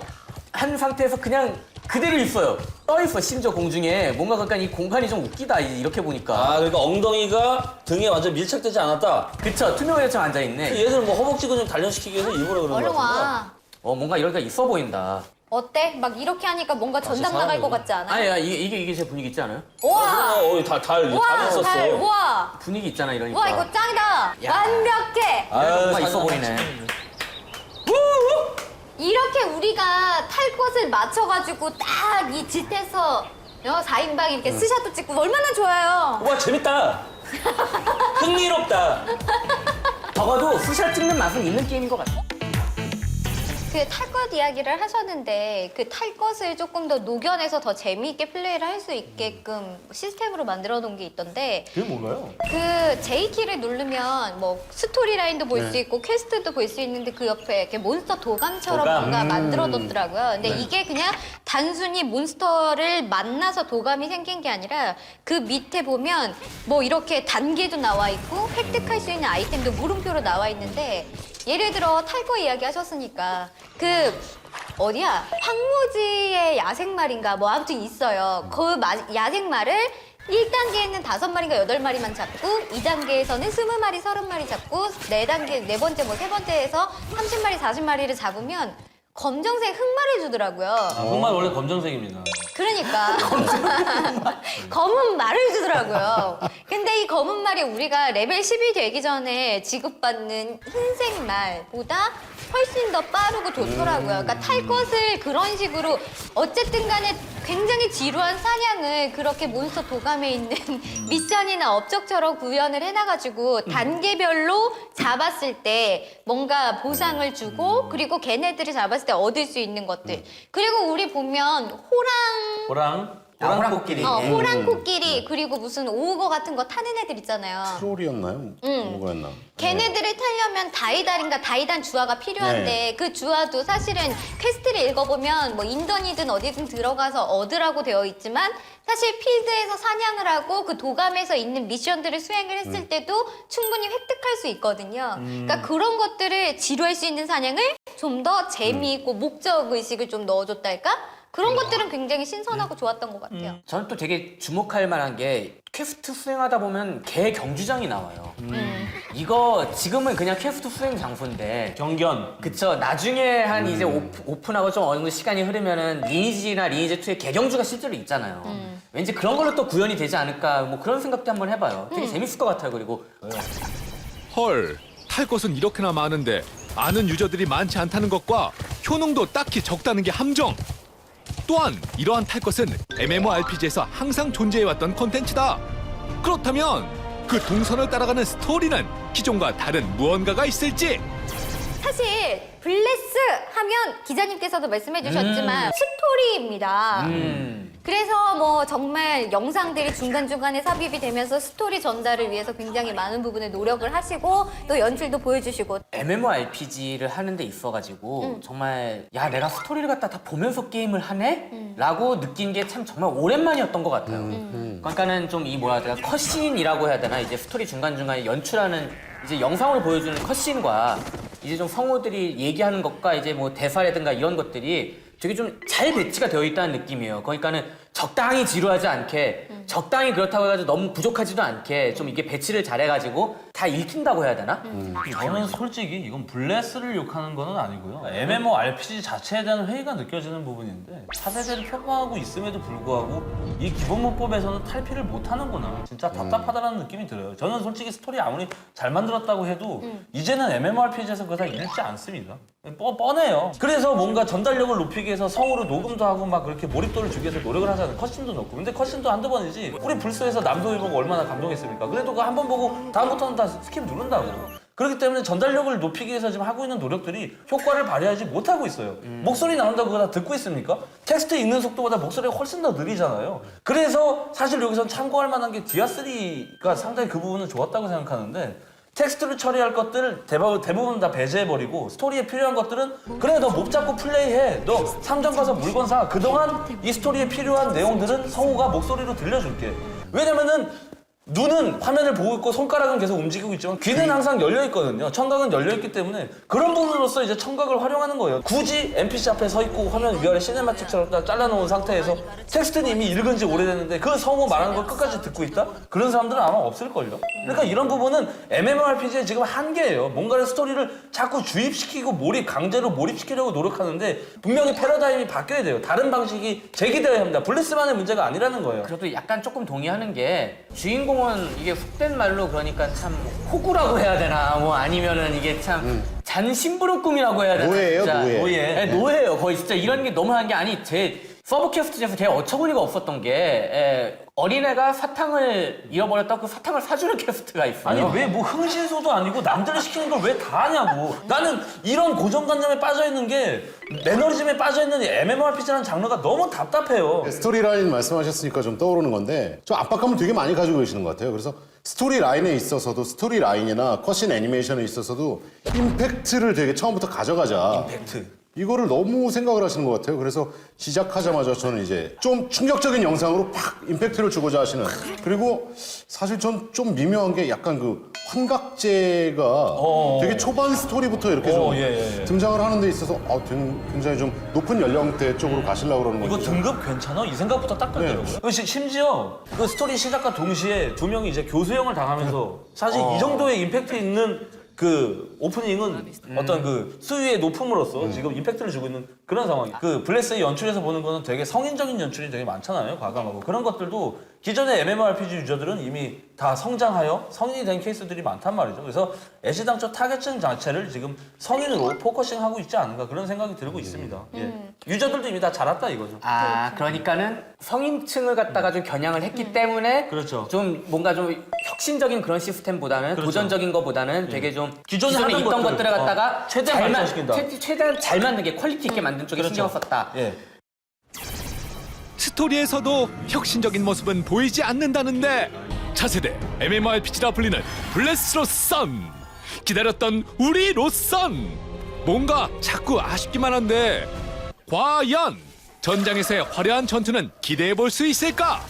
한 상태에서 그냥 그대로 있어요. 떠 있어 심지어 공중에. 뭔가 약간 이 공간이 좀 웃기다 이렇게 보니까. 아 그러니까 엉덩이가 등에 완전 밀착되지 않았다. 그쵸. 투명해처럼 앉아 있네. 얘들은 뭐 허벅지 근육 단련시키기 위해서 일부러 그런 얼른 거 같은데. 와. 뭔가 이러니까 있어 보인다. 어때? 막 이렇게 하니까 뭔가 전당 나갈 것 같지 않아? 아니 이게 제 분위기 있지 않아요? 우와! 달 우와! 있었어. 달, 우와! 분위기 있잖아 이러니까. 우와, 이거 짱이다! 야. 완벽해! 뭔가 있어 보이네. 이렇게 우리가 탈 것을 맞춰가지고 딱 이 짓에서 4인방 이렇게 스샷도 찍고 얼마나 좋아요. 와 재밌다. 흥미롭다. 적어도 스샷 찍는 맛은 있는 게임인 것 같아. 그 탈 것 이야기를 하셨는데 그 탈 것을 조금 더 녹여내서 더 재미있게 플레이를 할 수 있게끔 시스템으로 만들어 놓은 게 있던데 그게 뭔가요? 그 J키를 누르면 뭐 스토리 라인도 볼 수 네. 있고 퀘스트도 볼 수 있는데 그 옆에 이렇게 몬스터 도감처럼 도감. 뭔가 만들어 뒀더라고요. 근데 네. 이게 그냥 단순히 몬스터를 만나서 도감이 생긴 게 아니라 그 밑에 보면 뭐 이렇게 단계도 나와 있고 획득할 수 있는 아이템도 물음표로 나와 있는데 예를 들어 탈 거 이야기 하셨으니까 그 어디야? 황무지의 야생말인가 뭐 아무튼 있어요. 그 야생말을 1단계에는 5마리인가 8마리만 잡고 2단계에서는 20마리, 30마리 잡고 4단계, 4번째, 뭐 3번째에서 30마리, 40마리를 잡으면 검정색 흑말을 주더라고요. 흑말 원래 검정색입니다. 그러니까 검은 말을 주더라고요. 근데 이 검은 말이 우리가 레벨 10이 되기 전에 지급받는 흰색 말보다 훨씬 더 빠르고 좋더라고요. 그러니까 탈 것을 그런 식으로 어쨌든 간에 굉장히 지루한 사냥을 그렇게 몬스터 도감에 있는 미션이나 업적처럼 구현을 해놔가지고 단계별로 잡았을 때 뭔가 보상을 주고 그리고 걔네들이 잡았을 때 얻을 수 있는 것들. 그리고 우리 보면 호랑 코끼리. 호랑 코끼리 그리고 무슨 오거 같은 거 타는 애들 있잖아요. 트롤이었나요? 뭐였나? 걔네들을 타려면 다이달인가 다이단 주화가 필요한데 그 주화도 사실은 퀘스트를 읽어보면 뭐 인던이든 어디든 들어가서 얻으라고 되어 있지만 사실 필드에서 사냥을 하고 그 도감에서 있는 미션들을 수행을 했을 때도 충분히 획득할 수 있거든요. 그러니까 그런 것들을 지루할 수 있는 사냥을 좀 더 재미있고 목적의식을 좀 넣어줬달까? 그런 것들은 굉장히 신선하고 좋았던 것 같아요. 저는 또 되게 주목할 만한 게 퀘스트 수행하다 보면 개 경주장이 나와요. 이거 지금은 그냥 퀘스트 수행 장소인데 경견. 그쵸. 나중에 한 이제 오픈하고 좀 어느 정도 시간이 흐르면은 리니지나 리니지 2의 개경주가 실제로 있잖아요. 왠지 그런 걸로 또 구현이 되지 않을까 뭐 그런 생각도 한번 해봐요. 되게 재밌을 것 같아요. 그리고 헐, 탈 것은 이렇게나 많은데 아는 유저들이 많지 않다는 것과 효능도 딱히 적다는 게 함정. 또한 이러한 탈 것은 MMORPG에서 항상 존재해왔던 콘텐츠다. 그렇다면 그 동선을 따라가는 스토리는 기존과 다른 무언가가 있을지. 사실 블레스 하면 기자님께서도 말씀해 주셨지만 스토리입니다. 그래서 뭐 정말 영상들이 중간중간에 삽입이 되면서 스토리 전달을 위해서 굉장히 많은 부분에 노력을 하시고 또 연출도 보여주시고 MMORPG를 하는 데 있어가지고 정말 야 내가 스토리를 갖다 다 보면서 게임을 하네? 라고 느낀 게 참 정말 오랜만이었던 것 같아요. 그러니까는 좀 이 뭐라 해야 되나 컷신이라고 해야 되나 이제 스토리 중간중간에 연출하는 이제 영상으로 보여주는 컷신과 이제 좀 성우들이 얘기하는 것과 이제 뭐 대사라든가 이런 것들이 되게 좀 잘 배치가 되어 있다는 느낌이에요. 그러니까는 적당히 지루하지 않게 적당히 그렇다고 해가지고 너무 부족하지도 않게 좀 이게 배치를 잘해가지고 다 읽힌다고 해야 되나? 저는 솔직히 이건 블레스를 욕하는 건 아니고요. MMORPG 자체에 대한 회의가 느껴지는 부분인데 차세대를 표방하고 있음에도 불구하고 이 기본 문법에서는 탈피를 못하는구나. 진짜 답답하다는 느낌이 들어요. 저는 솔직히 스토리 아무리 잘 만들었다고 해도 이제는 MMORPG에서 그거 다 읽지 않습니다. 뻔해요. 그래서 뭔가 전달력을 높이기 위해서 성우로 녹음도 하고 막 그렇게 몰입도를 주기 위해서 노력을 하잖아요. 컷신도 넣고. 근데 컷신도 한두 번이지. 우리 불소에서 남도일 보고 얼마나 감동했습니까? 그래도 그 한 번 보고 다음부터는 다 스킵 누른다고. 그렇기 때문에 전달력을 높이기 위해서 지금 하고 있는 노력들이 효과를 발휘하지 못하고 있어요. 목소리 나온다고 그거 다 듣고 있습니까? 텍스트 읽는 속도보다 목소리가 훨씬 더 느리잖아요. 그래서 사실 여기서 참고할 만한 게 디아3가 상당히 그 부분은 좋았다고 생각하는데 텍스트를 처리할 것들 대부분 다 배제해버리고 스토리에 필요한 것들은 그래 너 몹 잡고 플레이해. 너 상점 가서 물건 사. 그동안 이 스토리에 필요한 내용들은 성우가 목소리로 들려줄게. 왜냐면은 눈은 화면을 보고 있고 손가락은 계속 움직이고 있지만 귀는 항상 열려있거든요. 청각은 열려있기 때문에 그런 부분으로서 이제 청각을 활용하는 거예요. 굳이 NPC 앞에 서 있고 화면 위아래 시네마틱처럼 다 잘라놓은 상태에서 텍스트는 이미 읽은 지 오래됐는데 그 성우 말하는 걸 끝까지 듣고 있다? 그런 사람들은 아마 없을걸요. 그러니까 이런 부분은 MMORPG의 지금 한계예요. 뭔가를 스토리를 자꾸 주입시키고 강제로 몰입시키려고 노력하는데 분명히 패러다임이 바뀌어야 돼요. 다른 방식이 제기되어야 합니다. 블레스만의 문제가 아니라는 거예요. 그래도 약간 조금 동의하는 게 주인공은 이게 속된 말로 그러니까 참 호구라고 해야 되나 뭐 아니면은 이게 참 잔심부름꾼이라고 해야 되나 노예예요, 진짜. 노예. 네, 노예예요. 거의 진짜 이런 게 너무한 게 아니 제 서브 퀘스트에서 제일 어처구니가 없었던 게 어린애가 사탕을 잃어버렸다고 그 사탕을 사주는 퀘스트가 있어요. 아니 왜 뭐 흥신소도 아니고 남들이 시키는 걸 왜 다 하냐고. 나는 이런 고정관념에 빠져있는 게 매너리즘에 빠져있는 이 MMORPG라는 장르가 너무 답답해요. 스토리라인 말씀하셨으니까 좀 떠오르는 건데 좀 압박감을 되게 많이 가지고 계시는 것 같아요. 그래서 스토리라인에 있어서도 스토리라인이나 컷신 애니메이션에 있어서도 임팩트를 되게 처음부터 가져가자. 임팩트. 이거를 너무 생각을 하시는 것 같아요. 그래서 시작하자마자 저는 이제 좀 충격적인 영상으로 팍 임팩트를 주고자 하시는. 그리고 사실 전 좀 미묘한 게 약간 그 환각제가 되게 초반 스토리부터 이렇게 좀 등장을 하는 데 있어서 굉장히 좀 높은 연령대 쪽으로 가시려고 그러는 거죠. 이거 등급 괜찮아? 이 생각부터 딱 들더라고요. 심지어 그 스토리 시작과 동시에 두 명이 이제 교수형을 당하면서 사실 이 정도의 임팩트 있는 그 오프닝은 어떤 그 수위의 높음으로써 지금 임팩트를 주고 있는 그런 상황이에요. 그 블레스의 연출에서 보는 거는 되게 성인적인 연출이 되게 많잖아요. 과감하고. 그런 것들도 기존의 MMORPG 유저들은 이미 다 성장하여 성인이 된 케이스들이 많단 말이죠. 그래서 애시당초 타겟층 자체를 지금 성인으로 포커싱하고 있지 않은가 그런 생각이 들고 있습니다. 예. 유저들도 이미 다 자랐다 이거죠. 아, 그러니까는 성인층을 갖다가 좀 겨냥을 했기 때문에 그렇죠. 좀 뭔가 좀 혁신적인 그런 시스템보다는 그렇죠. 도전적인 것보다는 되게 좀 기존에 기존에 하던 있던 것들을, 것들을 갖다가 최대한 잘 발전시킨다. 최대한 잘 만들게 퀄리티 있게 만든 쪽에 그렇죠. 신경 썼다. 예. 스토리에서도 혁신적인 모습은 보이지 않는다는데 차세대 MMORPG라 불리는 블레스로 선 기다렸던 우리 로선 뭔가 자꾸 아쉽기만 한데 과연 전장에서의 화려한 전투는 기대해 볼 수 있을까?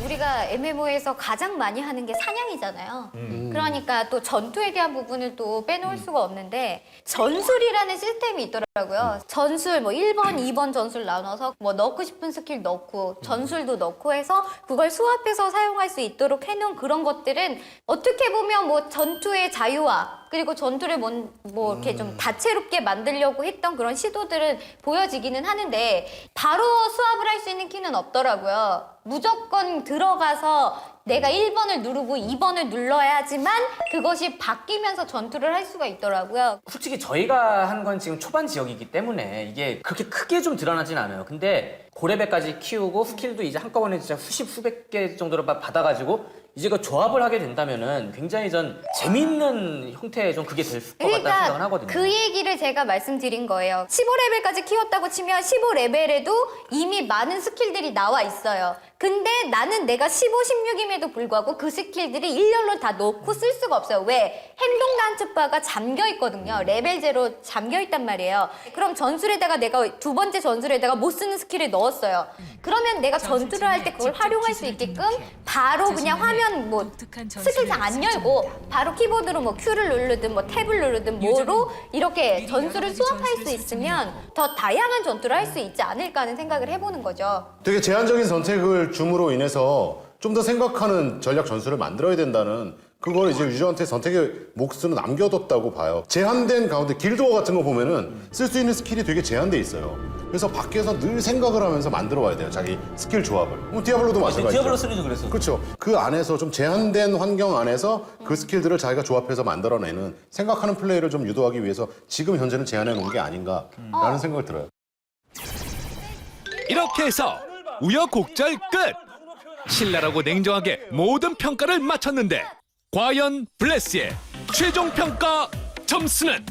우리가 MMO에서 가장 많이 하는 게 사냥이잖아요. 그러니까 또 전투에 대한 부분을 또 빼놓을 수가 없는데 전술이라는 시스템이 있더라고요. 전술 뭐 1번, 2번 전술 나눠서 뭐 넣고 싶은 스킬 넣고 전술도 넣고 해서 그걸 수합해서 사용할 수 있도록 해놓은 그런 것들은 어떻게 보면 뭐 전투의 자유화 그리고 전투를 뭐 이렇게 좀 다채롭게 만들려고 했던 그런 시도들은 보여지기는 하는데 바로 수합을 할 수 있는 키는 없더라고요. 무조건 들어가서 내가 1번을 누르고 2번을 눌러야지만 그것이 바뀌면서 전투를 할 수가 있더라고요. 솔직히 저희가 한 건 지금 초반 지역이기 때문에 이게 그렇게 크게 좀 드러나진 않아요. 근데 고레벨까지 키우고 스킬도 이제 한꺼번에 진짜 수백 개 정도로 받아가지고 이제 그 조합을 하게 된다면은 굉장히 전 재밌는 형태의 좀 그게 될 것 같다는 생각은 하거든요. 그 얘기를 제가 말씀드린 거예요. 15레벨까지 키웠다고 치면 15레벨에도 이미 많은 스킬들이 나와 있어요. 근데 나는 내가 15, 16임에도 불구하고 그 스킬들이 일렬로 다 넣고 쓸 수가 없어요. 왜? 행동 단축바가 잠겨 있거든요. 레벨 제로 잠겨 있단 말이에요. 그럼 전술에다가 내가 두 번째 전술에다가 못 쓰는 스킬을 넣었어요. 그러면 내가 전투를 할 때 그걸 활용할 수 있게끔 바로 그냥 화면 뭐 스킬창 안 열고 바로 키보드로 뭐 Q를 누르든 뭐 탭을 누르든 뭐로 이렇게 전술을 수합할 수 있으면 더 다양한 전투를 할 수 있지 않을까 하는 생각을 해보는 거죠. 되게 제한적인 선택을 줌으로 인해서 좀 더 생각하는 전략 전술을 만들어야 된다는 그걸 이제 유저한테 선택의 몫으로 남겨뒀다고 봐요. 제한된 가운데 길드워 같은 거 보면은 쓸 수 있는 스킬이 되게 제한돼 있어요. 그래서 밖에서 늘 생각을 하면서 만들어 와야 돼요. 자기 스킬 조합을. 뭐 디아블로도 마찬가지죠. 디아블로 3도 그랬었죠. 그렇죠. 그 안에서 좀 제한된 환경 안에서 그 스킬들을 자기가 조합해서 만들어내는 생각하는 플레이를 좀 유도하기 위해서 지금 현재는 제한해 놓은 게 아닌가라는 생각을 들어요. 이렇게 해서 우여곡절 끝! 신랄하고 냉정하게 모든 평가를 마쳤는데 과연 블레스의 최종 평가 점수는?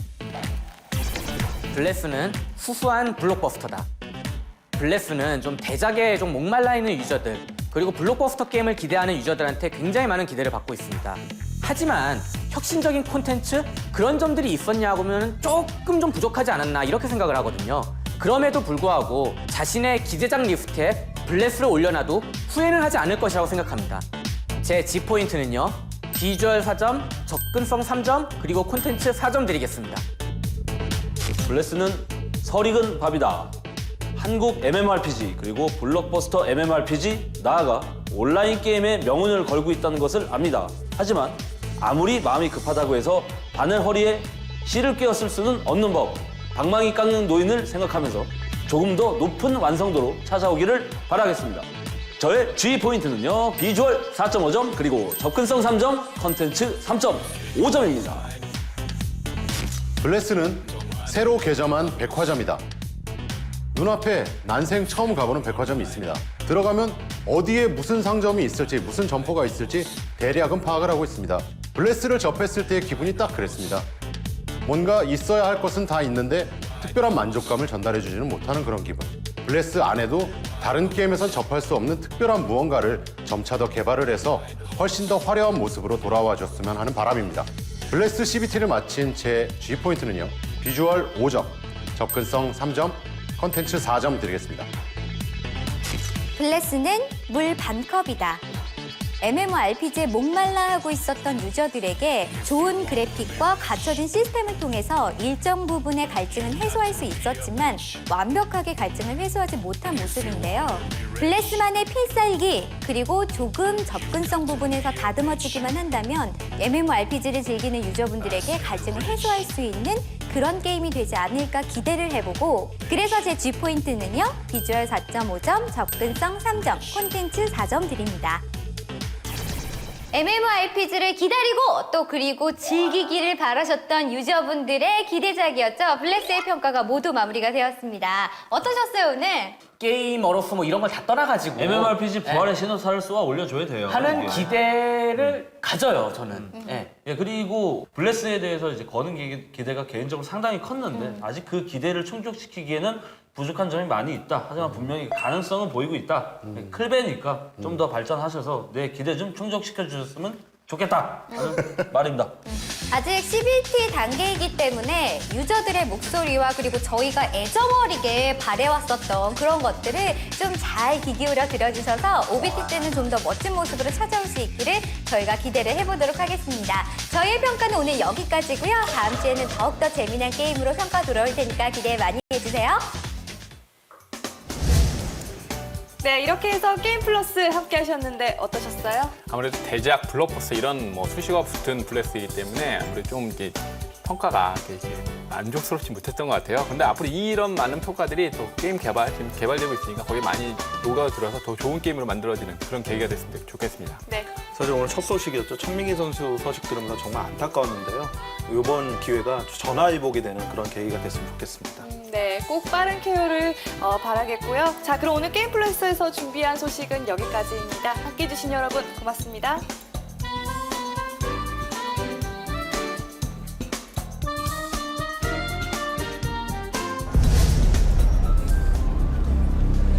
블레스는 수수한 블록버스터다. 블레스는 좀 대작에 좀 목말라 있는 유저들 그리고 블록버스터 게임을 기대하는 유저들한테 굉장히 많은 기대를 받고 있습니다. 하지만 혁신적인 콘텐츠 그런 점들이 있었냐고 하면 조금 좀 부족하지 않았나 이렇게 생각을 하거든요. 그럼에도 불구하고 자신의 기대작 리스트에 블레스를 올려놔도 후회는 하지 않을 것이라고 생각합니다. 제 G포인트는요. 비주얼 4점, 접근성 3점, 그리고 콘텐츠 4점 드리겠습니다. 블레스는 설익은 밥이다. 한국 MMORPG 그리고 블록버스터 MMORPG 나아가 온라인 게임의 명운을 걸고 있다는 것을 압니다. 하지만 아무리 마음이 급하다고 해서 바늘 허리에 실을 꿰었을 수는 없는 법. 방망이 깎는 노인을 생각하면서 조금 더 높은 완성도로 찾아오기를 바라겠습니다. 저의 G포인트는요. 비주얼 4.5점 그리고 접근성 3점, 컨텐츠 3.5점입니다. 블레스는 새로 개점한 백화점이다. 눈앞에 난생 처음 가보는 백화점이 있습니다. 들어가면 어디에 무슨 상점이 있을지, 무슨 점포가 있을지 대략은 파악을 하고 있습니다. 블레스를 접했을 때의 기분이 딱 그랬습니다. 뭔가 있어야 할 것은 다 있는데 특별한 만족감을 전달해주지는 못하는 그런 기분. 블레스 안에도 다른 게임에선 접할 수 없는 특별한 무언가를 점차 더 개발을 해서 훨씬 더 화려한 모습으로 돌아와 줬으면 하는 바람입니다. 블레스 CBT를 마친 제 G포인트는요. 비주얼 5점, 접근성 3점, 컨텐츠 4점 드리겠습니다. 블레스는 물 반컵이다. MMORPG에 목말라 하고 있었던 유저들에게 좋은 그래픽과 갖춰진 시스템을 통해서 일정 부분의 갈증은 해소할 수 있었지만 완벽하게 갈증을 해소하지 못한 모습인데요. 블레스만의 필살기 그리고 조금 접근성 부분에서 다듬어주기만 한다면 MMORPG를 즐기는 유저분들에게 갈증을 해소할 수 있는 그런 게임이 되지 않을까 기대를 해보고 그래서 제 G포인트는요. 비주얼 4.5점, 접근성 3점, 콘텐츠 4점 드립니다. MMORPG를 기다리고 또 그리고 즐기기를 바라셨던 유저분들의 기대작이었죠. 블레스의 평가가 모두 마무리가 되었습니다. 어떠셨어요 오늘? 게임어로서 뭐 이런 걸 다 떠나가지고 MMORPG 부활의 신호사를 쏘아 올려줘야 돼요. 하는 이게. 기대를 가져요 저는. 예, 그리고 블레스에 대해서 이제 거는 기대가 개인적으로 상당히 컸는데 아직 그 기대를 충족시키기에는 부족한 점이 많이 있다. 하지만 분명히 가능성은 보이고 있다. 클베니까 좀 더 발전하셔서 내 기대 좀 충족시켜 주셨으면 좋겠다. 하는 말입니다. 아직 CBT 단계이기 때문에 유저들의 목소리와 그리고 저희가 애정어리게 바래왔었던 그런 것들을 좀 잘 귀 기울여 들어주셔서 OBT 때는 좀 더 멋진 모습으로 찾아올 수 있기를 저희가 기대를 해보도록 하겠습니다. 저희의 평가는 오늘 여기까지고요. 다음 주에는 더욱더 재미난 게임으로 평가 돌아올 테니까 기대 많이 해주세요. 네, 이렇게 해서 게임 플러스 함께 하셨는데 어떠셨어요? 아무래도 대작 블록버스터 이런 뭐 수식어가 붙은 블레스이기 때문에 아무래도 좀 이제 평가가 이렇게 만족스럽지 못했던 것 같아요. 근데 앞으로 이런 많은 평가들이 또 게임 지금 개발되고 있으니까 거기에 많이 녹아들어서 더 좋은 게임으로 만들어지는 그런 계기가 됐으면 좋겠습니다. 네. 사실 오늘 첫 소식이었죠. 천민기 선수 소식 들으면서 정말 안타까웠는데요. 이번 기회가 전화위복이 되는 그런 계기가 됐으면 좋겠습니다. 네, 꼭 빠른 케어를 바라겠고요. 자, 그럼 오늘 게임 플러스에서 준비한 소식은 여기까지입니다. 함께해 주신 여러분 고맙습니다.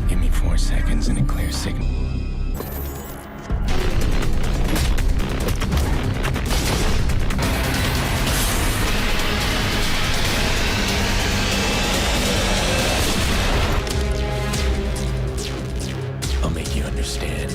Give me 4 seconds and a clear signal. I'll make you understand.